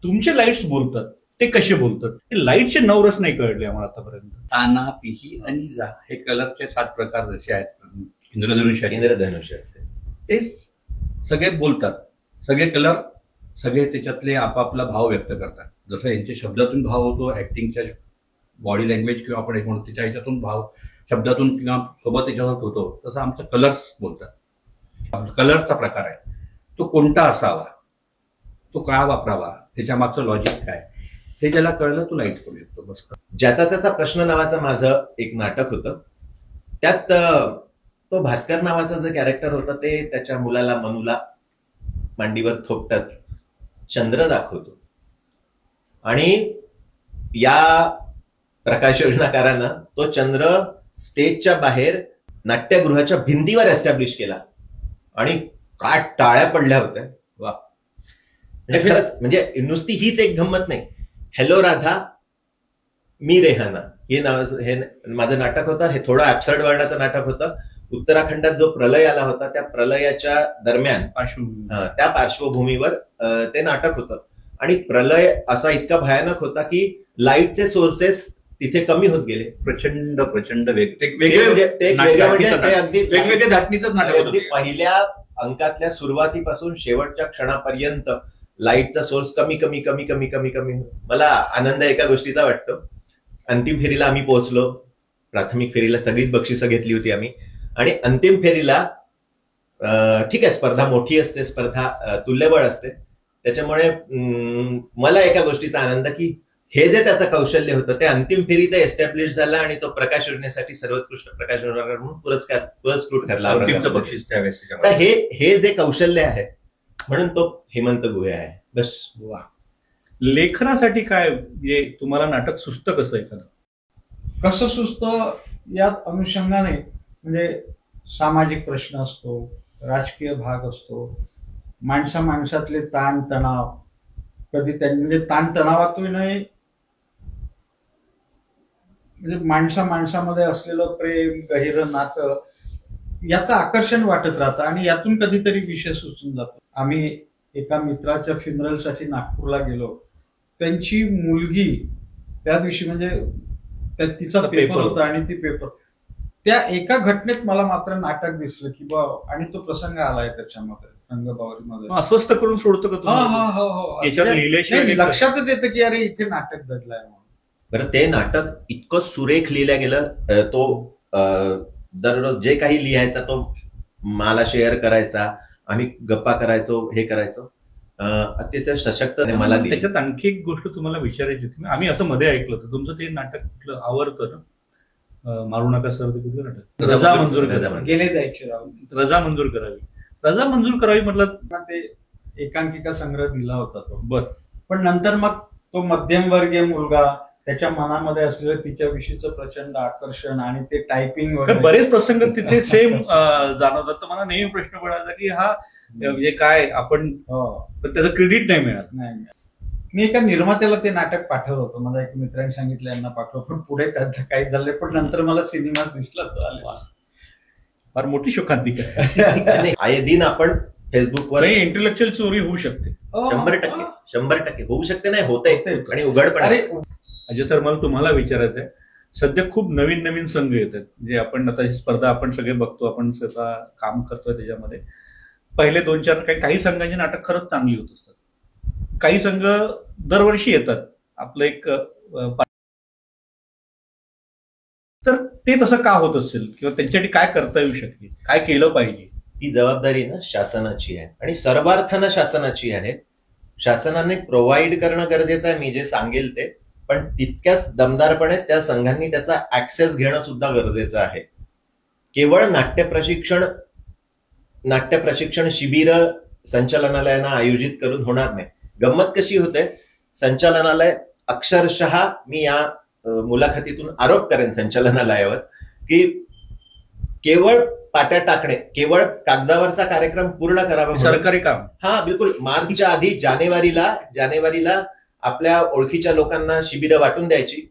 तुमचे लाईट्स बोलतात, ते कसे बोलतात? लाईटचे 9 रस नाही कळले आम्हाला आतापर्यंत. ताना, पिही आणि जा हे कलरचे 7 प्रकार जसे आहेत इंद्रधनुष्य ते सगळे बोलतात. सगळे कलर सगळे त्याच्यातले आपापला भाव व्यक्त करतात. जसं यांच्या शब्दातून भाव होतो, ऍक्टिंगच्या बॉडी लँग्वेज किंवा आपण एक म्हणतो त्याच्या ह्याच्यातून भाव शब्दातून किंवा सोबत त्याच्यात होतो, तसं आमचं कलर्स बोलतात. कलरचा प्रकार आहे, तो कोणता असावा, तो का वापरावा, त्याच्या मागचं लॉजिक काय, हे ज्याला कळलं तो लाईट करू शकतो. बस. ज्याचा त्याचा प्रश्न नावाचं माझं एक नाटक होतं. त्यात तो भास्कर नावाचा जे कॅरेक्टर होता ते त्याच्या मुलाला मनूला मांडीवर थोपटत चंद्र दाखवतो. आणि या प्रकाश योजनाकारानं तो चंद्र स्टेजच्या बाहेर नाट्यगृहाच्या भिंतीवर एस्टॅब्लिश केला आणि काय टाळ्या पडल्या होत्या. वा, म्हणजे खरंच म्हणजे नुसती हीच एक गंमत नाही. हॅलो राधा मी रेहाना हे नाव हे माझं नाटक होतं. हे थोडं ऍब्सर्ड वर्णाचं नाटक होतं. उत्तराखंडात जो प्रलय आला होता त्या प्रलयाच्या दरम्यान त्या पार्श्वभूमीवर ते नाटक होतं. आणि प्रलय असा इतका भयानक होता की लाईटचे सोर्सेस तिथे कमी होत गेले. प्रचंड प्रचंड वेगवेगळे धाटणीचंच नाटक होतं. पहिल्या अंकातल्या सुरुवातीपासून शेवटच्या क्षणापर्यंत लाईटचा सोर्स कमी कमी कमी कमी कमी कमी. मला आनंद एका गोष्टीचा वाटतो. अंतिम फेरीला आम्ही पोहोचलो. प्राथमिक फेरीला सगळीच बक्षिसं घेतली होती आम्ही. आणि अंतिम फेरीला ठीक आहे, स्पर्धा मोठी असते, स्पर्धा तुल्यबळ असते, त्याच्यामुळे मला एका गोष्टीचा आनंद की हे जे त्याचं कौशल्य होतं ते अंतिम फेरीत एस्टॅब्लिश झालं आणि तो प्रकाश योजनेसाठी सर्वोत्कृष्ट प्रकाश योजनाकार म्हणून पुरस्कृत ठरला. बक्षीस त्यावेळेस तर हे जे कौशल्य आहे म्हणून तो हेमंत गुहे आहे. बस. वा. लेखनासाठी काय म्हणजे तुम्हाला नाटक सुचतं कसं एखादं? कसं सुचतं यात अनुषंगाने म्हणजे सामाजिक प्रश्न असतो, राजकीय भाग असतो, माणसातले ताण तणाव, कधी म्हणजे ताणतणावातूनही म्हणजे माणसामध्ये असलेलं प्रेम, गहिरं नातं याचं आकर्षण वाटत राहतं आणि यातून कधीतरी विषय सुचून जातो. आम्ही एका मित्राच्या फ्युनरलसाठी नागपूरला गेलो. त्यांची मुलगी त्या दिवशी म्हणजे तिचा पेपर होता आणि ती पेपर त्या एका घटनेत मला मात्र नाटक दिसलं की बा, आणि तो प्रसंग आलाय त्याच्यामध्ये रंगबावरीमध्ये. अस्वस्थ करून सोडतो का तुम्ही? लक्षातच येतं की अरे इथे नाटक दडलाय म्हणून. बरं, ते नाटक इतकं सुरेख लिहिलं गेलं. तो दररोज जे काही लिहायचा तो मला शेअर करायचा, आम्ही गप्पा करायचो, हे करायचो. अतिशय सशक्त मला. त्याच्यात आणखी एक गोष्ट तुम्हाला विचारायची होती. आम्ही असं मध्ये ऐकलं होतं तुमचं ते नाटक कुठलं आवडतं ना, मारू नका सर, ते कुठलं नाटक? रजा मंजूर करावी. गेले जायचे रजा मंजूर करावी. रजा मंजूर करावी म्हटलं ते एकांकिका संग्रह दिला होता तो. बर. पण नंतर मग तो मध्यमवर्गीय मुलगा, त्याच्या मनामध्ये असलेलं तिच्याविषयीचं प्रचंड आकर्षण आणि ते टायपिंग वगैरे बरेच प्रसंग तिथे सेम जाणवतात. तर मला नेहमी प्रश्न पडायचा की हा म्हणजे काय आपण त्याचं क्रेडिट नाही मिळत. मी एका निर्मात्याला ते नाटक पाठवलं होतं. मला एक मित्रांनी सांगितलं यांना पाठवलं, पण पुढे त्याचं काही झालं. पण नंतर मला सिनेमा दिसला तो. फार मोठी शोकांतिका. आये दिन आपण फेसबुकवर इंटेलेक्च्युअल चोरी होऊ शकते. 100% होऊ शकते, नाही होते आणि उघडपणे. अजय सर, मला तुम्हाला विचारायचं आहे, सध्या खूप नवीन संघ येतात. म्हणजे आपण आता ही स्पर्धा आपण सगळे बघतो, आपण स्वतः काम करतोय त्याच्यामध्ये. पहिले 2-4 काही संघांची नाटक खरंच चांगली होत असतात. काही संघ दरवर्षी येतात. आपलं एक तर ते तसं का होत असेल किंवा त्यांच्यासाठी काय करता येऊ शकते, काय केलं पाहिजे? ती जबाबदारी ना शासनाची आहे आणि सर्वार्थानं शासनाची आहे. शासनाने प्रोव्हाइड करणं गरजेचं आहे, मी जे सांगेल ते. पण तितक्याच दमदारपणे त्या संघांनी त्याचा ऍक्सेस घेणं सुद्धा गरजेचं आहे. केवळ नाट्य प्रशिक्षण शिबिर संचालनालयानं आयोजित करून होणार नाही. गंमत कशी होते, संचालनालय अक्षरशः, मी या मुलाखतीतून आरोप करेन संचालनालयावर, की केवळ पाट्या टाकणे, केवळ कागदावरचा कार्यक्रम पूर्ण करावा, सरकारी काम. हा, बिलकुल. मार्चच्या आधी जानेवारीला आपल्या ओळखीच्या लोकांना शिबिरं वाटून द्यायची.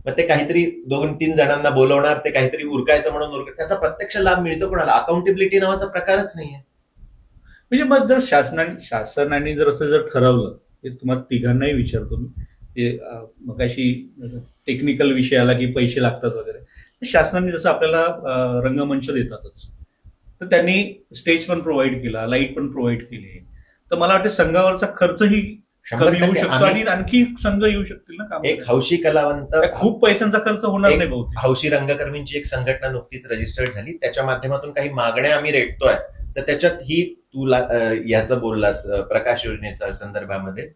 मग ते काहीतरी 2-3 जणांना बोलवणार, ते काहीतरी उरकायचं म्हणून त्याचा प्रत्यक्ष लाभ मिळतो कोणाला? अकाउंटेबिलिटी नावाचा प्रकारच नाहीये. म्हणजे मग जर शासनाने जर असं जर ठरवलं, ते तुम्हाला तिघांनाही विचारतो मी, ते मग अशी टेक्निकल विषय आला की पैसे लागतात वगैरे, शासनाने जसं आपल्याला रंगमंच देतातच, तर त्यांनी स्टेज पण प्रोव्हाइड केला, लाईट पण प्रोव्हाइड केली. तर मला वाटतं संघावरचा खर्चही कमी येऊ शकतो आणि आणखी संघ येऊ शकतील ना. एक हौशी कलावंत, खूप पैशांचा खर्च होणार नाही बहुतेक. हौशी रंगकर्मींची एक संघटना नुकतीच रजिस्टर्ड झाली, त्याच्या माध्यमातून काही मागण्या आम्ही रेटतोय. तर त्याच्यात ही तू याचं बोललास प्रकाश योजनेच्या संदर्भामध्ये,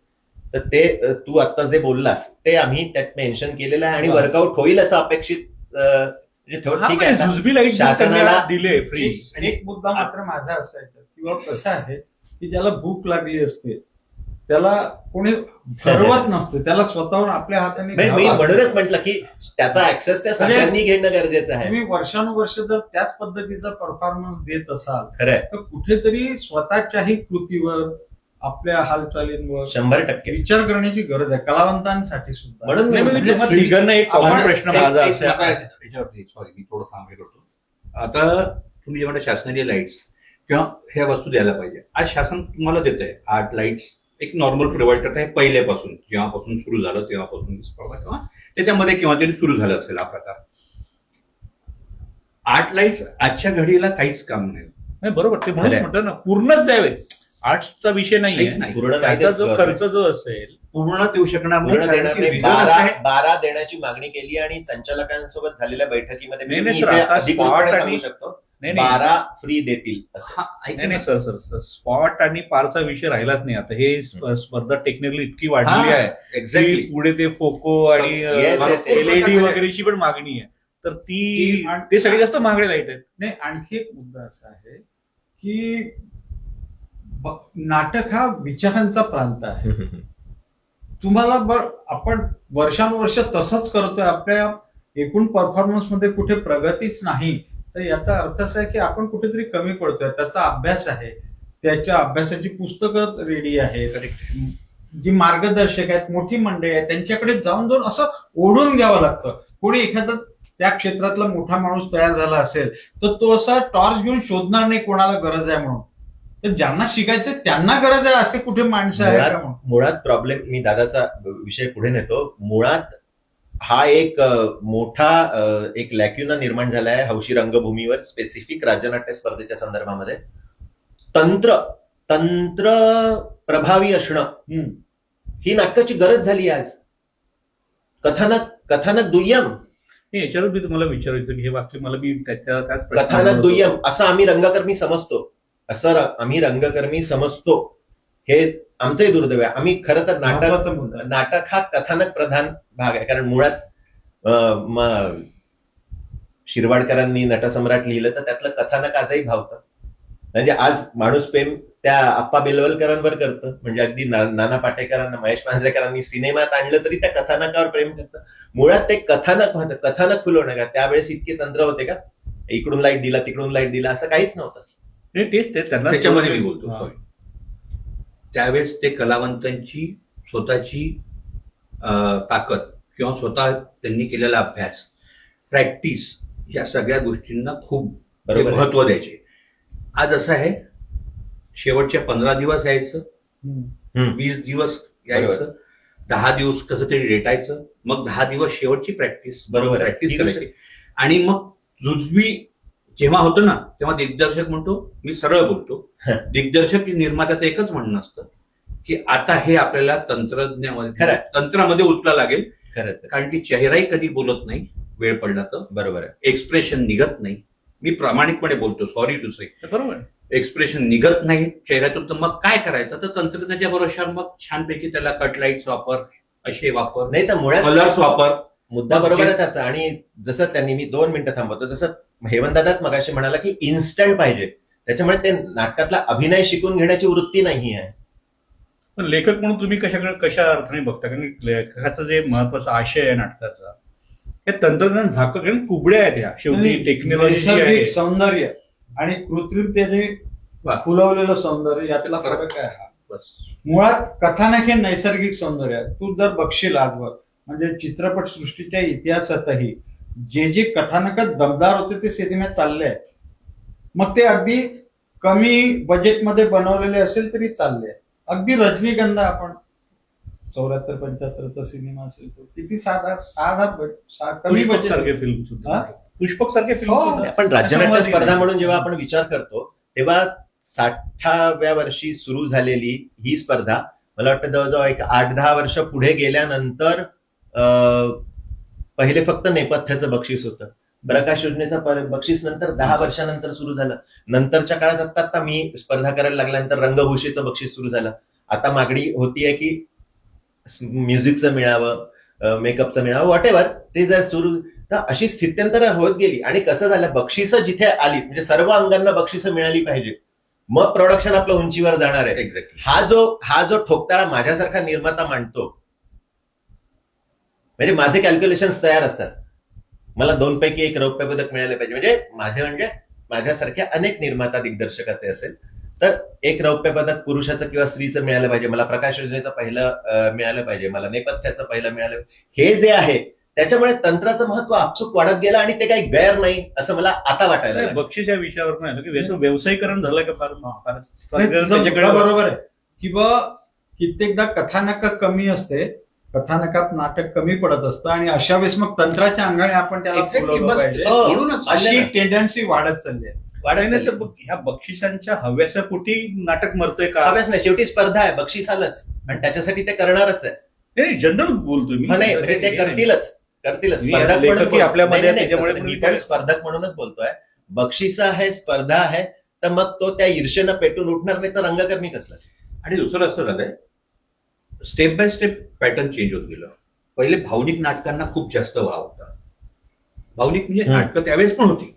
तर ते तू आता जे बोललास ते आम्ही त्यात मेन्शन केलेलं आहे आणि वर्कआउट होईल असं अपेक्षित. ठीक आहे, शासनाला दिले फ्री. एक मुद्दा मात्र माझा असायचा, किंवा कसं आहे की ज्याला भूक लागली असते त्याला कोणी ठरवत नसते, त्याला स्वतःहून आपल्या हाताने. मी म्हणूनच म्हटलं की त्याचा ऍक्सेस त्या सगळ्यांनी घेणं गरजेचं आहे. तुम्ही वर्षानुवर्ष जर त्याच पद्धतीचा परफॉर्मन्स देत असाल, खरंय, तर कुठेतरी स्वतःच्याही कृतीवर, आपल्या हालचालींवर 100% विचार करण्याची गरज आहे कलावंतांसाठी सुद्धा. म्हणून एक कॉमन प्रश्न माझा याच्यावरती, सॉरी मी थोडं थांबे करतो. आता तुम्ही जेव्हा शासनाची लाईट्स किंवा ह्या वस्तू द्यायला पाहिजे, आज शासन तुम्हाला देत आहे 8 लाईट्स, एक नॉर्मल प्रोव्हाइड करत आहे पहिल्यापासून, जेव्हापासून सुरू झालं तेव्हापासून स्पर्धा किंवा त्याच्यामध्ये केव्हा तरी सुरू झालं असेल हा प्रकार. 8 लाईट्स आजच्या घडीला काहीच काम नाही. बरोबर, ते म्हणतं ना पूर्णच द्यावे. आर्ट्सचा विषय नाहीये, त्याचा जो खर्च जो असेल पूर्ण देऊ शकणार नाही. 12 देण्याची मागणी केली आणि संचालकांसोबत झालेल्या बैठकीमध्ये सांगू शकतो नाही 12 फ्री देतील असं. नाही सर स्पॉट आणि पारचा विषय राहिलाच नाही आता. हे स्पर्धा टेक्निकली इतकी वाढलेली आहे एक्झॅक्टली. की पुढे ते फोको आणि LED वगैरेची पण मागणी आहे. तर ते सगळे जास्त महागडे लाईट आहेत. नाही, आणखी एक मुद्दा असा आहे की नाटक हा विचारांचा प्रांत आहे. तुम्हाला आपण वर्षानुवर्ष तसंच करतोय, आपल्या एकूण परफॉर्मन्स मध्ये कुठे प्रगतीच नाही, तर याचा अर्थ असा आहे की आपण कुठेतरी कमी पडतोय. त्याचा अभ्यास आहे, त्याच्या अभ्यासाची पुस्तकं रेडी आहेत, जी मार्गदर्शक आहेत, मोठी मंडळी आहेत, त्यांच्याकडे जाऊन असं ओढून घ्यावं लागतं. कोणी एखादा त्या क्षेत्रातला मोठा माणूस तयार झाला असेल तर तो असा टॉर्च घेऊन शोधणार नाही कोणाला गरज आहे म्हणून. तर ज्यांना शिकायचं त्यांना गरज आहे असे कुठे माणसं आहे का म्हणून. मुळात प्रॉब्लेम, मी दादाचा विषय पुढे नेतो, मुळात हा एक मोठा एक लॅक्युना निर्माण झाला आहे हौशी रंगभूमीवर, स्पेसिफिक राज्यनाट्य स्पर्धेच्या संदर्भामध्ये. तंत्र प्रभावी असणं ही नाटकाची गरज झाली आज. कथानक दुय्यम. याच्यावर मी तुम्हाला विचारायचं की हे वाक्य मला मी त्याच कथानक दुय्यम असं आम्ही रंगकर्मी समजतो. हे आमचंही दुर्दैव आहे. आम्ही खरं तर नाटक हा कथानक प्रधान भाग आहे. कारण मुळात शिरवाडकरांनी नटसम्राट लिहिलं तर त्यातलं कथानक आजही भावतं. म्हणजे आज माणूस प्रेम त्या आप्पा बेलवलकरांवर करतं, म्हणजे अगदी नाना पाटेकरांना, महेश मांजरेकरांनी सिनेमात आणलं तरी त्या कथानकावर प्रेम करतं. मुळात ते कथानक होतं. कथानक फुलवणं का, त्यावेळेस इतके तंत्र होते का, इकडून लाईट दिला तिकडून लाईट दिला असं काहीच नव्हतं. त्याच्यामध्ये मी बोलतो, सॉरी. त्यावेळेस ते कलावंतांची स्वतःची ताकद किंवा स्वतः त्यांनी केलेला अभ्यास, प्रॅक्टिस, या सगळ्या गोष्टींना खूप महत्व द्यायचे. आज असं आहे, शेवटच्या 15 दिवस यायचं, 20 दिवस यायचं, 10 दिवस कसं तरी रेटायचं, मग 10 दिवस शेवटची प्रॅक्टिस करायची. आणि मग जुजबी जेव्हा होतं ना तेव्हा दिग्दर्शक म्हणतो, मी सरळ बोलतो, दिग्दर्शक निर्मात्याचं एकच म्हणणं असतं की आता हे आपल्याला तंत्रामध्ये उचला लागेल. कारण की चेहराही कधी बोलत नाही वेळ पडला तर. बरोबर आहे. एक्सप्रेशन निघत नाही. मी प्रामाणिकपणे बोलतो, सॉरी टू से. बरोबर. एक्सप्रेशन निघत नाही चेहऱ्यातून, तर मग काय करायचं? तर तंत्रज्ञानाच्या भरोश्यावर मग छानपैकी त्याला कटलाईट्स वापर, असे वापर, नाही तर मुळात कलर्स वापर. मुद्दा बरोबर आहे त्याचा. आणि जसं त्यांनी, मी 2 मिनिटं थांबवतो, जसं हेमंतदादाच मगाशी म्हणाला की इन्स्टंट पाहिजे, त्याच्यामुळे ते नाटकातला अभिनय शिकून घेण्याची वृत्ती नाही आहे. पण लेखक म्हणून तुम्ही कशा अर्थाने बघता? कारण लेखकाचा जे महत्वाचा आशय आहे नाटकाचा, हे तंत्रज्ञान झाकं, कारण कुबड्या आहेत ह्या शेवटी. टेक्नॉलॉजी, सौंदर्य आणि कृत्रिमतेने फुलवलेलं सौंदर्य, यातला फरक आहे हा. बस. मुळात कथानक हे नैसर्गिक सौंदर्य आहे. तू जर बघशील आजवर, म्हणजे चित्रपट सृष्टीच्या इतिहासातही जे कथानक दमदार होते ते सिनेमात चालले आहेत. मग ते अगदी कमी बजेटमध्ये बनवलेले असेल तरी चालले आहेत. अगदी रजनीगंधा, आपण 74-75चा सिनेमा असेल तो किती साधा कमी बजेट सारखे फिल्म सुद्धा, पुष्पक सारखे फिल्म. पण राज्यनाट्य स्पर्धा म्हणून जेव्हा आपण विचार करतो तेव्हा 60व्या वर्षी सुरू झालेली ही स्पर्धा, मला वाटतं जवळजवळ एक 8-10 वर्ष पुढे गेल्यानंतर पहिले फक्त नेपथ्याचं बक्षीस होतं. प्रकाश योजनेचा बक्षीस नंतर 10 वर्षानंतर सुरू झालं. नंतरच्या काळात आता मी स्पर्धा करायला लागल्यानंतर रंगभूषेचं बक्षीस सुरू झालं. आता मागणी होतीये की म्युझिकचं मिळावं, मेकअपचं मिळावं, व्हॉट एव्हर ते जर सुरू, तर अशी स्थित्यंतर होत गेली. आणि कसं झालं, बक्षिसं जिथे आली म्हणजे सर्व अंगांना बक्षिसं मिळाली पाहिजे, मग प्रोडक्शन आपलं उंचीवर जाणार आहे. एक्झॅक्टली. हा जो ठोकताळा माझ्यासारखा निर्माता मांडतो, म्हणजे माझे कॅल्क्युलेशन्स तयार असतात, मला 2 पैकी 1 रौप्य पदक मिळाले पाहिजे, म्हणजे माझ्यासारख्या अनेक निर्माता दिग्दर्शकाचे असेल तर 1 रौप्य पदक पुरुषाचं किंवा स्त्रीचं मिळालं पाहिजे, मला प्रकाश योजनेचं पहिलं मिळालं पाहिजे, मला नेपथ्याचं पहिलं मिळालं पाहिजे. हे जे आहे त्याच्यामुळे तंत्राचं महत्व आपसूक वाढत गेलं आणि ते काही गैर नाही असं मला आता वाटायला लागलं. बक्षीस या विषयावर नाही की व्यवसायीकरण झालं का फार बरोबर आहे. किंवा कित्येकदा कथानक कमी असते, कथानकात नाटक कमी पडत असतं, आणि अशा वेळेस मग तंत्राच्या अंगाने आपण त्याला फुलवलं पाहिजे, अशी टेंडन्सी वाढत चालली आहे. नाही तर ह्या बक्षिसांच्या हव्यासापोटी नाटक मरतोय का? हव्यास नाही, शेवटी स्पर्धा आहे, बक्षीस आलंच आणि त्याच्यासाठी ते करणारच आहे. नाही, जनरल बोलतोय मी. नाही, म्हणजे ते करतीलच. स्पर्धक मी पण स्पर्धक म्हणूनच बोलतोय. बक्षिसं आहे, स्पर्धा आहे, तर मग तो त्या ईर्षेनं पेटून उठणार, नाही तर रंगकर्मी कसला. आणि दुसरं असं झालंय, step by step pattern change होत गेलं. पहिले भावनिक नाटकांना खूप जास्त वाव होता. भावनिक म्हणजे नाटकं त्यावेळेस पण होती,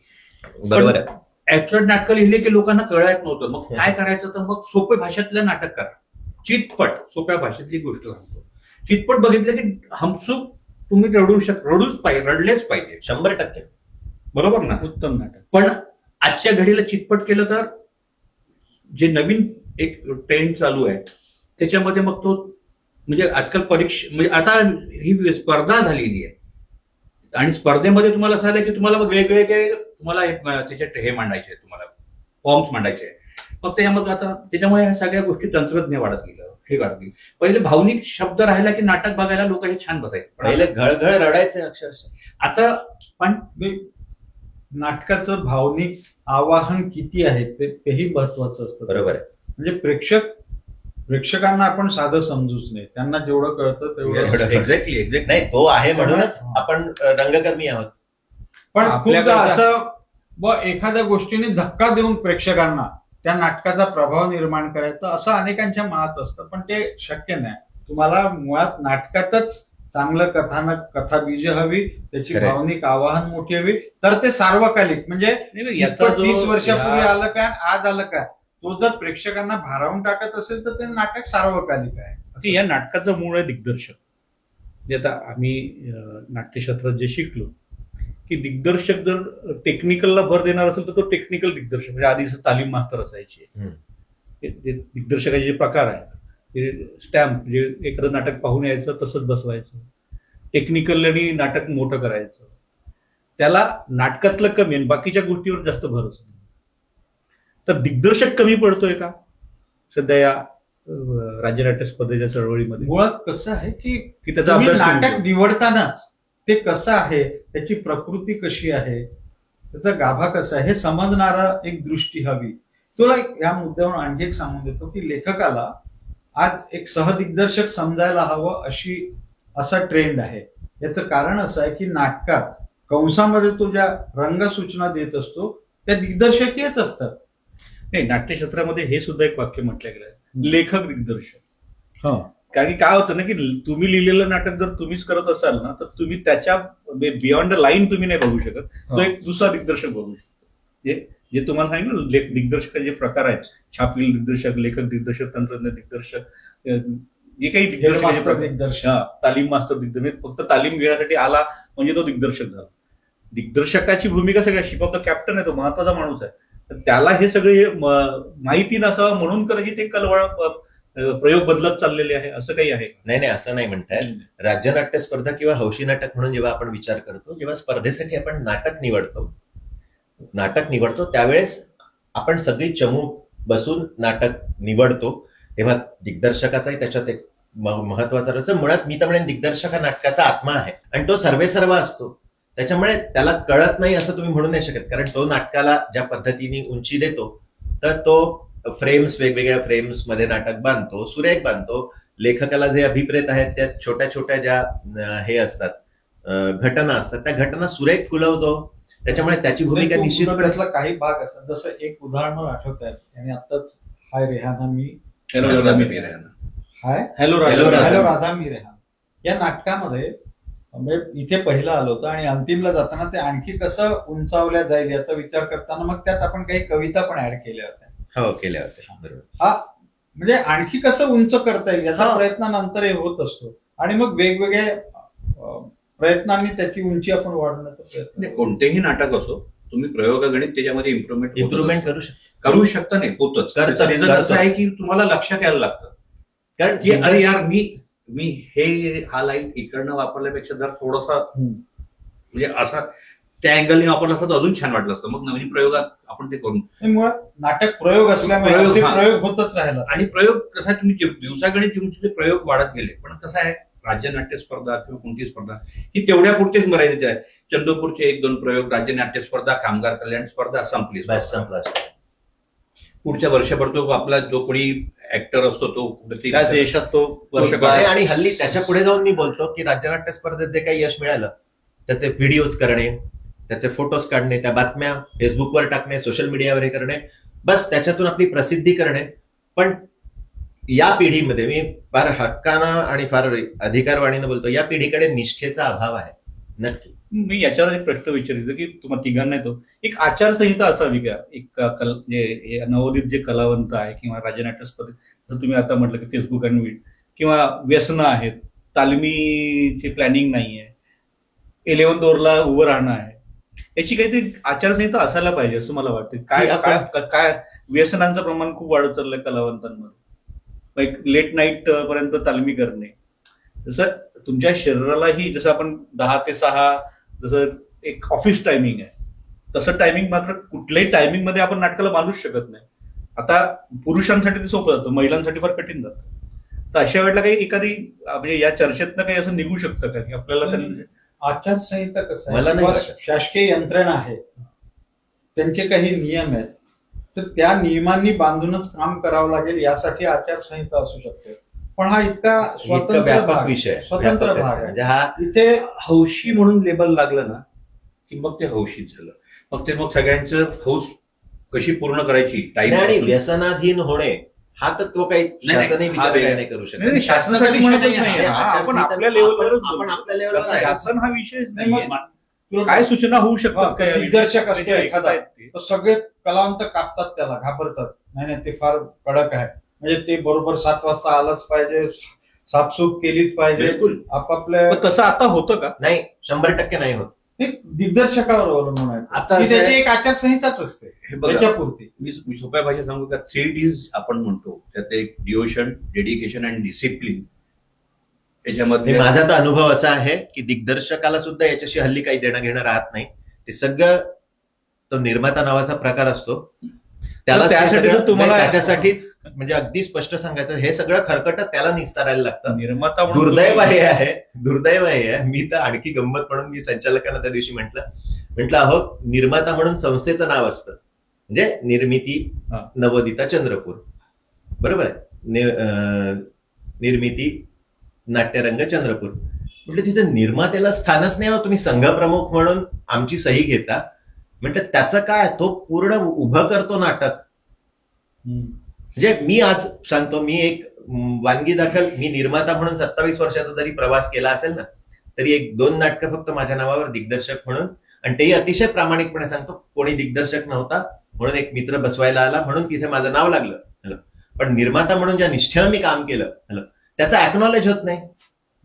बरोबर आहे. ऍबसर्ड नाटकं लिहिले की लोकांना कळत नव्हतं. मग काय करायचं, तर मग सोप्या भाषेतलं नाटक करा, चितपट सोप्या भाषेतली गोष्ट सांगतो. चितपट बघितलं की हमसूक तुम्ही रडूच पाहिजे, रडलेच पाहिजे 100%. बरोबर ना. उत्तम नाटक. पण आजच्या घडीला चितपट केलं तर जे नवीन एक ट्रेंड चालू आहे त्याच्यामध्ये मग तो म्हणजे आजकाल म्हणजे आता ही स्पर्धा झालेली आहे आणि स्पर्धेमध्ये तुम्हाला असं झालं की तुम्हाला मग वेगवेगळे तुम्हाला त्याच्यात हे मांडायचे, तुम्हाला फॉर्म्स मांडायचे. मग त्यामध्ये आता त्याच्यामुळे ह्या सगळ्या गोष्टी तंत्रज्ञ वाढत गेलं, हे वाढत गेलं. पहिले भावनिक शब्द राहिला की नाटक बघायला लोक हे छान बसायचे, पहिले घळघळ रडायचे अक्षरशः. आता पण नाटकाचं भावनिक आवाहन किती आहे तेही महत्वाचं असतं. बरोबर आहे. म्हणजे प्रेक्षकांना आपण साधं समजूच नाही, त्यांना जेवढं कळतं तेवढं. एक्झॅक्टली नाही, तो आहे म्हणूनच आपण रंगकर्मी आहोत. पण खूपदा असं व एखाद्या गोष्टीने धक्का देऊन प्रेक्षकांना त्या नाटकाचा प्रभाव निर्माण करायचा असं अनेकांच्या मनात असतं, पण ते शक्य नाही. तुम्हाला मुळात नाटकातच चांगलं कथानक, कथाबीज हवी, त्याची भावनिक आवाहन मोठी हवी, तर ते सार्वकालिक म्हणजे 30 वर्षापूर्वी आलं काय आज आलं काय, तो जर प्रेक्षकांना भारावून टाकत असेल तर ते नाटक सार्वकालिक आहे. या नाटकाचं मूळ आहे दिग्दर्शक. जे आता आम्ही नाट्यशास्त्रात जे शिकलो की दिग्दर्शक जर टेक्निकलला भर देणार असेल तर तो टेक्निकल दिग्दर्शक, म्हणजे आधी तालीम मास्तर असायची. दिग्दर्शकाचे जे प्रकार आहेत ते स्टॅम्प, जे एखादं नाटक पाहून यायचं तसंच बसवायचं, टेक्निकली नाटक मोठं करायचं, त्याला नाटकातलं कमी आणि बाकीच्या गोष्टीवर जास्त भर असतो. तर दिग्दर्शक कमी पडतोय का सध्या या राज्य नाट्य स्पर्धेच्या चळवळीमध्ये? मुळात कसं आहे की त्याचा अभ्यास नाटक निवडतानाच ते कसं आहे, त्याची प्रकृती कशी आहे, त्याचा गाभा कसा आहे हे समजणारा एक दृष्टी हवी. तुला या मुद्द्यावर आणखी एक सांगून देतो की लेखकाला आज एक सहदिग्दर्शक समजायला हवं असा ट्रेंड आहे. याचं कारण असं आहे की नाटकात कंसामध्ये तो ज्या रंगसूचना देत असतो त्या दिग्दर्शकीच असतात. नाही, नाट्यशास्त्रामध्ये हे सुद्धा एक वाक्य म्हटलं गेलं आहे, लेखक दिग्दर्शक. कारण की काय होतं ना की तुम्ही लिहिलेलं नाटक जर तुम्हीच करत असाल ना तर तुम्ही त्याच्या बियॉन्ड द लाईन तुम्ही नाही बघू शकत, तो एक दुसरा दिग्दर्शक बघू शकतो. जे तुम्हाला सांगितलं दिग्दर्शकाचे जे प्रकार आहेत, छापील दिग्दर्शक, लेखक दिग्दर्शक, तंत्रज्ञ दिग्दर्शक, जे काही दिग्दर्शक, तालीम मास्तर दिग्दर्शक, फक्त तालीम घेण्यासाठी आला म्हणजे तो दिग्दर्शक झाला. दिग्दर्शकाची भूमिका सगळ्या शिप ऑफ द कॅप्टन आहे, तो महत्वाचा माणूस आहे. तर त्याला हे सगळे माहिती नसावं म्हणून कदाचित ते कलवळ प्रयोग बदलत चाललेले आहे, असं काही आहे? नाही, असं नाही म्हणताय. राज्य नाट्य स्पर्धा किंवा हौशी नाटक म्हणून जेव्हा आपण विचार करतो, जेव्हा स्पर्धेसाठी आपण नाटक निवडतो त्यावेळेस आपण सगळी चमू बसून नाटक निवडतो, तेव्हा दिग्दर्शकाचाही त्याच्यात एक महत्वाचा रस. मुळात मी तर म्हणेन दिग्दर्शक हा नाटकाचा आत्मा आहे आणि तो सर्वेसर्वा असतो. त्याच्यामुळे त्याला कळत नाही असं तुम्ही म्हणू नाही शकत, कारण तो नाटकाला ज्या पद्धतीने उंची देतो तर तो फ्रेम्स, वेगवेगळ्या फ्रेम्स मध्ये नाटक बांधतो, सुरेख बांधतो. लेखकाला जे अभिप्रेत आहेत त्या छोट्या छोट्या ज्या हे असतात घटना असतात त्या घटना सुरेख फुलवतो. त्याच्यामुळे त्याची भूमिका निश्चितपणे काही भाग असतात. जसं एक उदाहरण मला आठवत आहे आणि आताच हाय रेहाना मी हॅलो राधा मी रेहान या नाटकामध्ये म्हणजे इथे पहिलं आलं होतं आणि अंतिमला जाताना ते आणखी कसं उंचावल्या जाईल याचा विचार करताना मग त्यात आपण काही कविता पण ऍड केल्या होत्या. हो, केल्या होत्या. बरोबर. हा म्हणजे आणखी कसं उंच करता येईल याचा प्रयत्नानंतर हे होत असतो आणि मग वेगवेगळ्या प्रयत्नांनी त्याची उंची आपण वाढवण्याचा प्रयत्न. कोणतेही नाटक असो, तुम्ही प्रयोगागणित त्याच्यामध्ये इम्प्रुव्हमेंट करू शकता. नाही, होतच. असं आहे की तुम्हाला लक्षात यायला लागतं, कारण की अरे यार मी हा लाईन इकडनं वापरल्यापेक्षा जर थोडासा म्हणजे असा त्या अँगलने वापरला असता तर अजून छान वाटलं असतं. मग नवीन प्रयोगात आपण ते करून मुळात नाटक प्रयोग असल्यामुळे प्रयोग होतच राहिला. आणि प्रयोग कसा तुम्ही दिवसागणित तुमचे प्रयोग वाढत गेले. पण कसं आहे, राज्य नाट्य स्पर्धा किंवा कोणती स्पर्धा ही तेवढ्या पुरतीच मर्यादित आहे. चंद्रपूरचे 1-2 प्रयोग, राज्य नाट्य स्पर्धा, कामगार कल्याण स्पर्धा संपली. पुढच्या वर्षभर तो आपला जो कोणी ऍक्टर असतो तो यशात तो वर्ष. आणि हल्ली त्याच्या पुढे जाऊन मी बोलतो की राज्य नाट्य स्पर्धेत जे काही यश मिळालं त्याचे व्हिडिओज करणे, त्याचे फोटोज काढणे, त्या बातम्या फेसबुकवर टाकणे, सोशल मीडियावर हे करणे, बस त्याच्यातून आपली प्रसिद्धी करणे. पण या पिढीमध्ये मी फार हक्कानं आणि फार अधिकारवाणीनं बोलतो, या पिढीकडे निष्ठेचा अभाव आहे. नक्की मी याच्यावर एक प्रश्न विचारायचं की तुम्हाला तिघांना येतो, एक आचारसंहिता असावी का? एक नवोदित जे कलावंत आहे किंवा राज्यनाट्य स्पर्धेत जर तुम्ही आता म्हटलं की फेसबुक आणि किंवा व्यसनं आहेत, तालमीची प्लॅनिंग नाही आहे, 11th ओव्हरला उभं राहणं आहे, याची काहीतरी आचारसंहिता असायला पाहिजे असं मला वाटतं. काय व्यसनांचं प्रमाण खूप वाढत चाललंय कलावंतांमध्ये, लेट नाईट पर्यंत तालमी करणे. जसं तुमच्या शरीरालाही जसं आपण 10 ते 6 जसं एक ऑफिस टायमिंग आहे, तसं टायमिंग मात्र कुठल्याही टायमिंग मध्ये आपण नाटकाला बांधूच शकत नाही. आता पुरुषांसाठी ते सोपं जातं, महिलांसाठी फार कठीण जातं. तर अशा वेळेला काही एखादी म्हणजे या चर्चेतनं काही असं निघू शकतं का की आपल्याला आचारसंहिता कसं मला आहे, नाही शासकीय यंत्रणा आहे, त्यांचे काही नियम आहेत, तर त्या नियमांनी बांधूनच काम करावं लागेल, यासाठी आचारसंहिता असू शकते. पण हा इतका स्वतंत्र व्यापक भाग, विषय, स्वतंत्र व्यापक भाग आहे. आहे. म्हणजे हा इथे हौशी म्हणून लेबल लागलं ना की मग ते हौशीच झालं. मग सगळ्यांचं हौस कशी पूर्ण करायची टाइम आणि व्यसनाधीन होणे हा तर तो काही शासनही विचार नाही करू शकत. शासनासाठी म्हणतच नाही, आपण आपल्या लेवलवर आपण आपल्या लेवलवर शासन हा विषयच नाही, नाही. तुला काय सूचना होऊ शकतात का? दिग्दर्शक असतो एखादा, तर सगळे कलावंत कापतात, त्याला घाबरतात, नाही ते फार कडक आहे, म्हणजे ते बरोबर 7 वाजता आलंच पाहिजे, साफसूफ केलीच पाहिजे. बिलकुल. आपापल्या तसं आता होतं का? नाही, 100% नाही होत. दिग्दर्शकावर अवलंबून आहे. आता ती असं आहे- त्याची एक आचारसंहिताच असते हे बघा, त्याच्यापुरती. मी सोप्या भाषेत सांगू का, 3 Ds आपण म्हणतो, त्यात एक डिओशन, डेडिकेशन आणि डिसिप्लिन. त्याच्यामध्ये माझा तर अनुभव असा आहे की दिग्दर्शकाला सुद्धा याच्याशी हल्ली काही देणं घेणं राहत नाही. ते सगळं तो निर्माता नावाचा प्रकार असतो, त्याला त्यासाठी जर तुम्हाला त्याच्यासाठीच म्हणजे अगदी स्पष्ट सांगायचं, हे सगळं खरकट त्याला निस्तारायला लागतं. निर्माता दुर्दैव हे आहे. मी तर आणखी गंमत म्हणून मी संचालकांना त्या दिवशी म्हटलं अहो, निर्माता म्हणून संस्थेचं नाव असतं, म्हणजे निर्मिती नवोदिता चंद्रपूर, बरोबर आहे, निर्मिती नाट्यरंग चंद्रपूर. म्हटलं तिथे निर्मात्याला स्थानच नाही, तुम्ही संघप्रमुख म्हणून आमची सही घेता. म्हटलं त्याचं काय, तो पूर्ण उभं करतो नाटक. म्हणजे मी आज सांगतो, मी एक वानगी दाखल, मी निर्माता म्हणून 27 वर्षाचा जरी प्रवास केला असेल ना, तरी 1-2 नाटकं फक्त माझ्या नावावर दिग्दर्शक म्हणून, आणि तेही अतिशय प्रामाणिकपणे सांगतो, कोणी दिग्दर्शक नव्हता म्हणून एक मित्र बसवायला आला म्हणून तिथे माझं नाव लागलं. पण निर्माता म्हणून ज्या निष्ठेनं मी काम केलं त्याचा अॅक्नॉलेज होत नाही.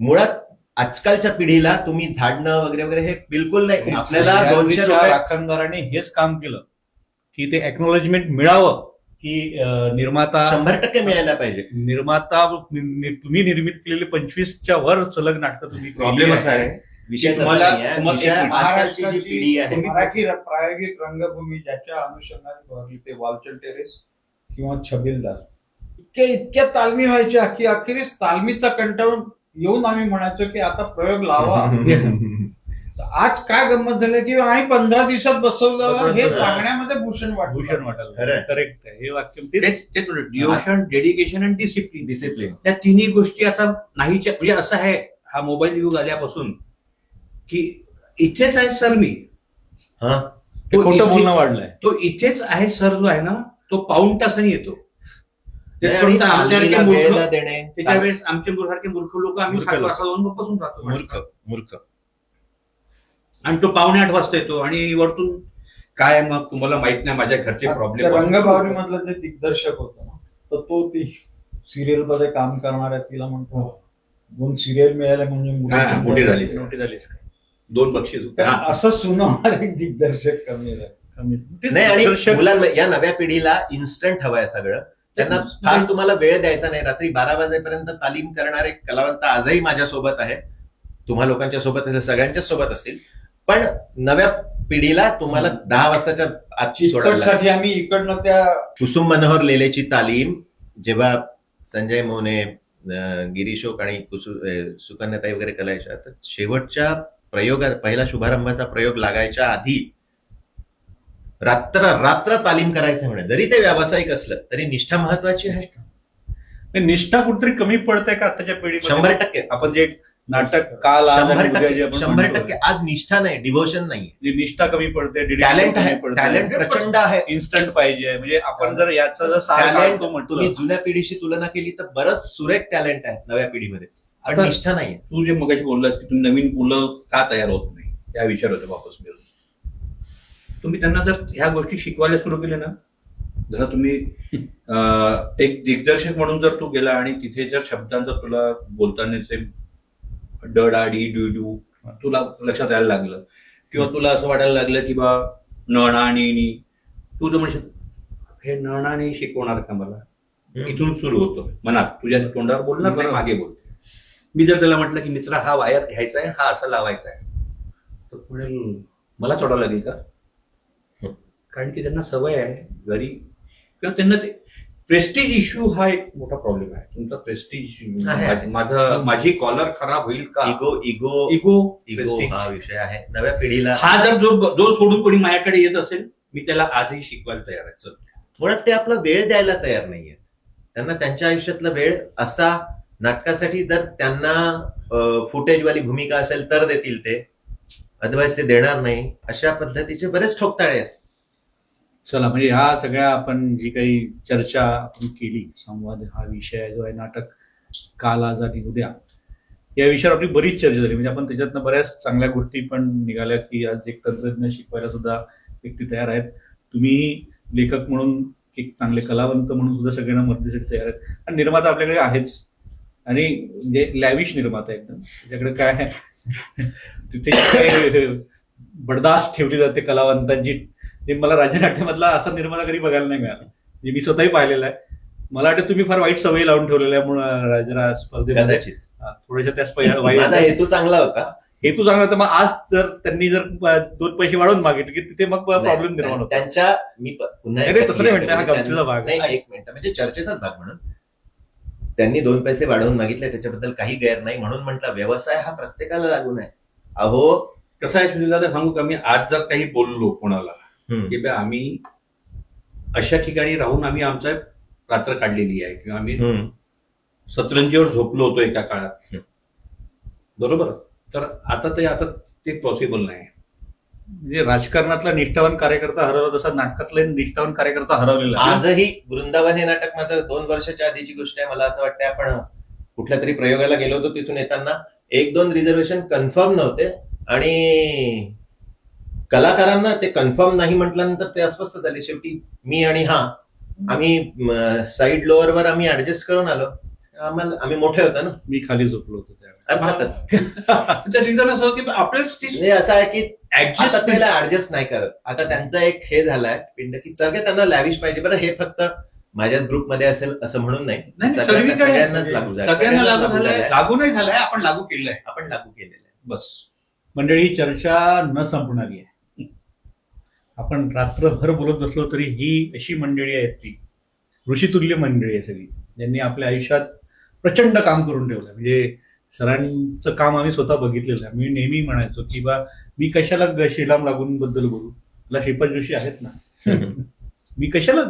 मुळात आजकालच्या पिढीला तुम्ही झाडणं वगैरे वगैरे हे बिलकुल नाही. आपल्याला 200 रुपये राखणदाराने हेच काम केलं की ते एक्नॉलेजमेंट मिळावं, की निर्माता 100% मिळायला पाहिजे. निर्माता तुम्ही निर्मित केलेले 25च्या वर सलग नाटकं तुम्ही प्रॉब्लेम असा आहे, विषय तुम्हाला- तसा नाहीये. तुम्हाला विषय एक आजकालची जी पिढी आहे, प्रायोगिक रंगभूमी ज्याच्या अनुषंगाने भरली, ते वालचंद टेरेस किंवा छबिलदार, इतक्या तालमी व्हायच्या की अखेरीस तालमीचा कंटाळून येऊन आम्ही म्हणायचो की आता प्रयोग लावा. आज काय गंमत झाली की आणि 15 दिवसात बसवलं, हे सांगण्यामध्ये भूषण वाटायला करेक्ट आहे हे वाक्य. डिओशन, डेडिकेशन आणि डिसिप्लिन, त्या तिन्ही गोष्टी आता नाहीच्या. म्हणजे असं आहे, हा मोबाईल युग आल्यापासून की इथेच आहे सर, मी खोटं बोलणं वाढलंय. तो इथेच आहे सर जो आहे ना, तो पाऊण तासाने येतो. तालमीला वेळ देणे, त्याच्या वेळेस आमच्यासारखे मूर्ख लोक आम्ही 7 वाजता जाऊन बसून राहतो, मूर्ख. आणि तो 7:45 वाजता येतो, आणि वरतून काय मग तुम्हाला माहित नाही माझ्या घरचे प्रॉब्लेम. रंगभावरी मधलं जे दिग्दर्शक होतं ना, तर तो ती सिरियल मध्ये काम करणाऱ्या तिला म्हणतो 2 सिरियल मिळाल्या म्हणजे मोठी झाली 2 बक्षीस होते. असं सुनावणार एक दिग्दर्शक कमी नाही. आणि मुलांना, या नव्या पिढीला इन्स्टंट हवंय सगळं. त्यांना फार तुम्हाला वेळ द्यायचा नाही. रात्री 12 वाजेपर्यंत तालीम करणारे कलावंत आजही माझ्या सोबत आहे, तुम्हा लोकांच्या सोबत असेल, सगळ्यांच्याच सोबत असतील. पण नव्या पिढीला तुम्हाला 10 वाजताच्या आजची साठी आम्ही इकडनं त्या कुसुम मनोहर लेलेची तालीम जेव्हा संजय मोने, गिरीशोक आणि सुकन्याताई वगैरे करायच्या, तर शेवटच्या पहिला शुभारंभाचा प्रयोग लागायच्या आधी रात्र तालीम करायचं म्हणे. जरी ते व्यावसायिक असलं तरी निष्ठा महत्वाची आहे. निष्ठा कुठेतरी कमी पडते का आताच्या पिढीमध्ये? 100%. आपण जे नाटक काल आज आणि उद्या जे आपण 100% आज निष्ठा नाही, डिव्होशन नाही, निष्ठा कमी पडते, टॅलेंट आहे, टॅलेंट प्रचंड आहे, इन्स्टंट पाहिजे. म्हणजे आपण जर याचा जर टॅलेंट तुम्ही जुन्या पिढीशी तुलना केली तर बरंच सुरेख टॅलेंट आहे नव्या पिढीमध्ये, पण निष्ठा नाहीये. तू जे मगाशी बोललास की तुम्ही नवीन मुलं का तयार होत नाही त्या विचार होते वापस मिळून. तुम्ही त्यांना जर ह्या गोष्टी शिकवायला सुरू केले ना, जर तुम्ही एक दिग्दर्शक म्हणून जर तू गेला आणि तिथे जर शब्दांचा तुला बोलतानाचे डडाडी डू तुला लक्षात यायला लागलं, किंवा तुला असं वाटायला लागलं की बा नणाणी, तू जर म्हणशील हे नणाणी शिकवणार का मला, इथून सुरू होतं मनात, तुझ्या तोंडावर बोलणार नाही, मागे बोलते. मी जर त्याला म्हटलं की मित्रा हा वायर घ्यायचा आहे, हा असा लावायचा आहे, तर म्हणेल मला चढावं लागेल का? कारण की त्यांना सवय आहे घरी, किंवा त्यांना ते प्रेस्टीज इश्यू हा एक मोठा प्रॉब्लेम आहे. तुमचा प्रेस्टीज, माझी कॉलर खराब होईल का, इगो हा विषय आहे नव्या पिढीला. हा जर जो सोडून कोणी माझ्याकडे येत असेल, मी त्याला आजही शिकवायला तयार आहे. मुळात ते आपला वेळ द्यायला तयार नाहीये. त्यांना त्यांच्या आयुष्यातला वेळ असा नाटकासाठी, जर त्यांना फुटेजवाली भूमिका असेल तर देतील ते, अदरवाईज ते देणार नाही. अशा पद्धतीचे बरेच ठोकताळे आहेत. चला, म्हणजे ह्या सगळ्या आपण जी काही चर्चा आपण केली, संवाद हा विषय जो आहे, नाटक काल आज आणि उद्या, या विषयावर आपली बरीच चर्चा झाली. म्हणजे आपण त्याच्यातनं बऱ्याच चांगल्या गोष्टी पण निघाल्या की आज एक तंत्रज्ञ शिकवायला सुद्धा व्यक्ती तयार आहेत. तुम्ही लेखक म्हणून, एक चांगले कलावंत म्हणून सुद्धा सगळ्यांना मदतीसाठी तयार आहेत. आणि निर्माता आपल्याकडे आहेच, आणि म्हणजे लॅविश निर्माता एकदम. त्याच्याकडे काय आहे, तिथे काय बडदास्त ठेवली जाते कलावंतांची. ते मला राज्यनाट्यामधला असा निर्माता कधी बघायला नाही मिळाला. म्हणजे मी स्वतःही पाहिलेला आहे. मला वाटतं तुम्ही फार वाईट सवयी लावून ठेवलेल्या म्हणून जरा स्पर्धेमध्ये थोड्याशा त्या हेतू चांगला होता. हेतू चांगला होता. मग आज जर त्यांनी जर 2 पैसे वाढवून मागितले की तिथे मग प्रॉब्लेम निर्माण होतो. त्यांच्या मी पुन्हा तसं नाही म्हणते, हा गमतीचा भाग नाही, एक मिनिट, म्हणजे चर्चेचाच भाग म्हणून त्यांनी 2 पैसे वाढवून मागितले, त्याच्याबद्दल काही गैर नाही. म्हणून म्हटलं व्यवसाय हा प्रत्येकाला लागून आहे. अहो कसं आहे सुनील दादा, सांगू का, मी आज जर काही बोललो कोणाला की बा आम्ही अशा ठिकाणी राहून आम्ही आमचा रात्र काढलेली आहे, किंवा आम्ही सतरंजीवर झोपलो होतो एका काळात, बरोबर, तर आता ते पॉसिबल नाही. म्हणजे राजकारणातला निष्ठावान कार्यकर्ता हरवला तसा नाटकातला निष्ठावान कार्यकर्ता हरवलेला. आजही वृंदावन हे नाटक माझं 2 वर्षाच्या आधीची गोष्ट आहे. मला असं वाटतं आपण कुठल्या तरी प्रयोगाला गेलो होतो, तिथून येताना 1-2 रिझर्वेशन कन्फर्म नव्हते, आणि कलाकारांना ते कन्फर्म नाही म्हटल्यानंतर ते अस्वस्थ झाले. शेवटी मी आणि आम्ही साईड लोअरवर आम्ही ऍडजस्ट करून आलो. आम्ही मोठे होतो ना. मी खाली झोपलो होतो अर्थातच. रिझन असं की आपल्याच असं आहे की ऍडजस्ट नाही करत. आता त्यांचा एक हे झालाय पिंड की सगळे त्यांना लॅविश पाहिजे. बरं, हे फक्त माझ्याच ग्रुपमध्ये असेल असं म्हणून नाही, सगळ्यांनाच लागू नाही झालंय, आपण लागू केलेलं आहे. बस मंडळी, चर्चा न संपणारी आहे. आपण रात्रभर बोलत बसलो तरी ही अशी मंडळी आहेत, ती ऋषितुल्य मंडळी आहे सगळी, ज्यांनी आपल्या आयुष्यात प्रचंड काम करून ठेवलं. म्हणजे सरांचं काम आम्ही स्वतः बघितलेलं आहे. मी नेहमी म्हणायचो की बा मी कशाला श्रीराम लागून बद्दल बोलू, मला श्रीपाद जोशी आहेत ना, मी कशाला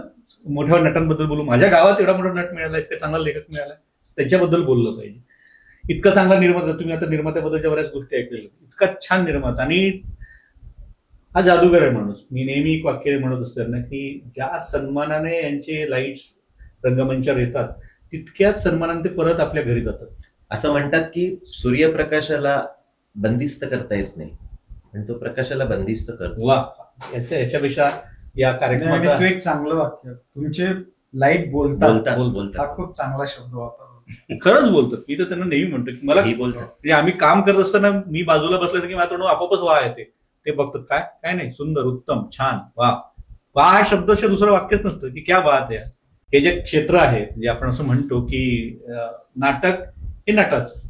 मोठ्या नटांबद्दल बोलू. माझ्या गावात एवढा मोठा नट मिळाला, इतका चांगला लेखक मिळाला, त्यांच्याबद्दल बोललं पाहिजे. इतका चांगला निर्माता, तुम्ही आता निर्मात्याबद्दलच्या बऱ्याच गोष्टी ऐकलेल्या, इतका छान निर्माता, आणि हा जादूगर आहे माणूस. मी नेहमी एक वाक्य म्हणत असतो त्यांना की ज्या सन्मानाने यांचे लाईट्स रंगमंचावर येतात, तितक्याच सन्मानाने ते परत आपल्या घरी जातात. असं म्हणतात की सूर्यप्रकाशाला बंदिस्त करता येत नाही, पण तो प्रकाशाला बंदिस्त करतो. वा, याच्यापेक्षा या कार्यक्रमात एक चांगलं वाक्य, तुमचे लाईट बोलतात. हा खूप चांगला शब्द वापरला. खरंच बोलतात. मी तर त्यांना नेहमी म्हणतो की मला बोलतात. म्हणजे आम्ही काम करत असताना मी बाजूला बसलं की माझ्या तोंडून आपोआपच वा येते. ते बघतात काय नाही, सुंदर, उत्तम, छान, वा. वा हा शब्दशः दुसरं वाक्यच नसतं की क्या बात आहे. हे जे क्षेत्र आहे, जे आपण असं म्हणतो की नाटक हे नटाचं,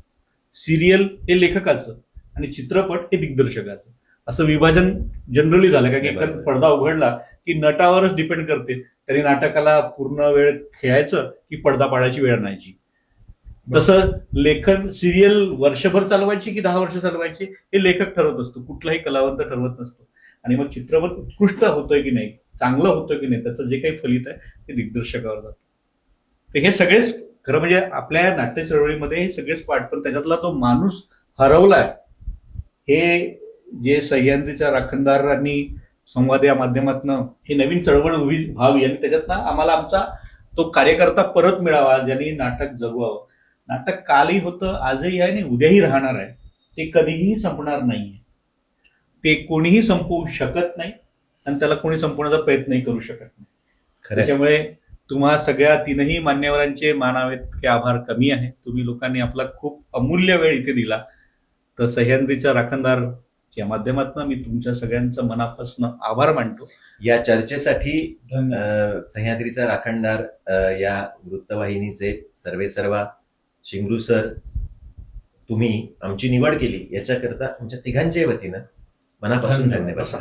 सिरियल हे लेखकाचं, आणि चित्रपट हे दिग्दर्शकाचं, असं विभाजन जनरली झालं. का की एखादा पडदा उघडला की नटावरच डिपेंड करते, तरी नाटकाला पूर्ण वेळ खेळायचं की पडदा पाडायची वेळ आणायची. तसं लेखन सिरियल वर्षभर चालवायची की 10 वर्ष चालवायची हे लेखक ठरवत असतो, कुठलाही कलावंत ठरवत नसतो. आणि मग चित्रपट उत्कृष्ट होतोय की नाही, चांगलं होतोय की नाही, त्याचं जे काही फलित आहे ते दिग्दर्शकावर जातं. तर हे सगळेच खरं म्हणजे आपल्या नाट्य चळवळीमध्ये हे सगळेच पाठ, पण त्याच्यातला तो माणूस हरवलाय हे जे सह्याद्रीच्या राखणदारांनी संवाद या माध्यमातून ही नवीन चळवळ उभी व्हावी आणि त्याच्यातनं आम्हाला आमचा तो कार्यकर्ता परत मिळावा ज्यांनी नाटक जगवावं. नाटक कालही होतं, आजही आहे आणि उद्याही राहणार आहे. ते कधीही संपणार नाहीये. ते कोणीही संपवू शकत नाही आणि त्याला कोणी संपवण्याचा प्रयत्नही करू शकत नाही. त्याच्यामुळे तुम्हा सगळ्या तीनही मान्यवरांचे मानावेत की आभार कमी आहे. तुम्ही लोकांनी आपला खूप अमूल्य वेळ इथे दिला. तर सह्याद्रीच्या राखणदारच्या माध्यमातून मी तुमच्या सगळ्यांचं मनापासून आभार मानतो. या चर्चेसाठी सह्याद्रीचा राखणदार या वृत्तवाहिनीचे सर्वेसर्वा शिंगरू सर, तुम्ही आमची निवड केली याच्याकरता आमच्या तिघांच्याही वतीनं मनापासून धन्यवाद.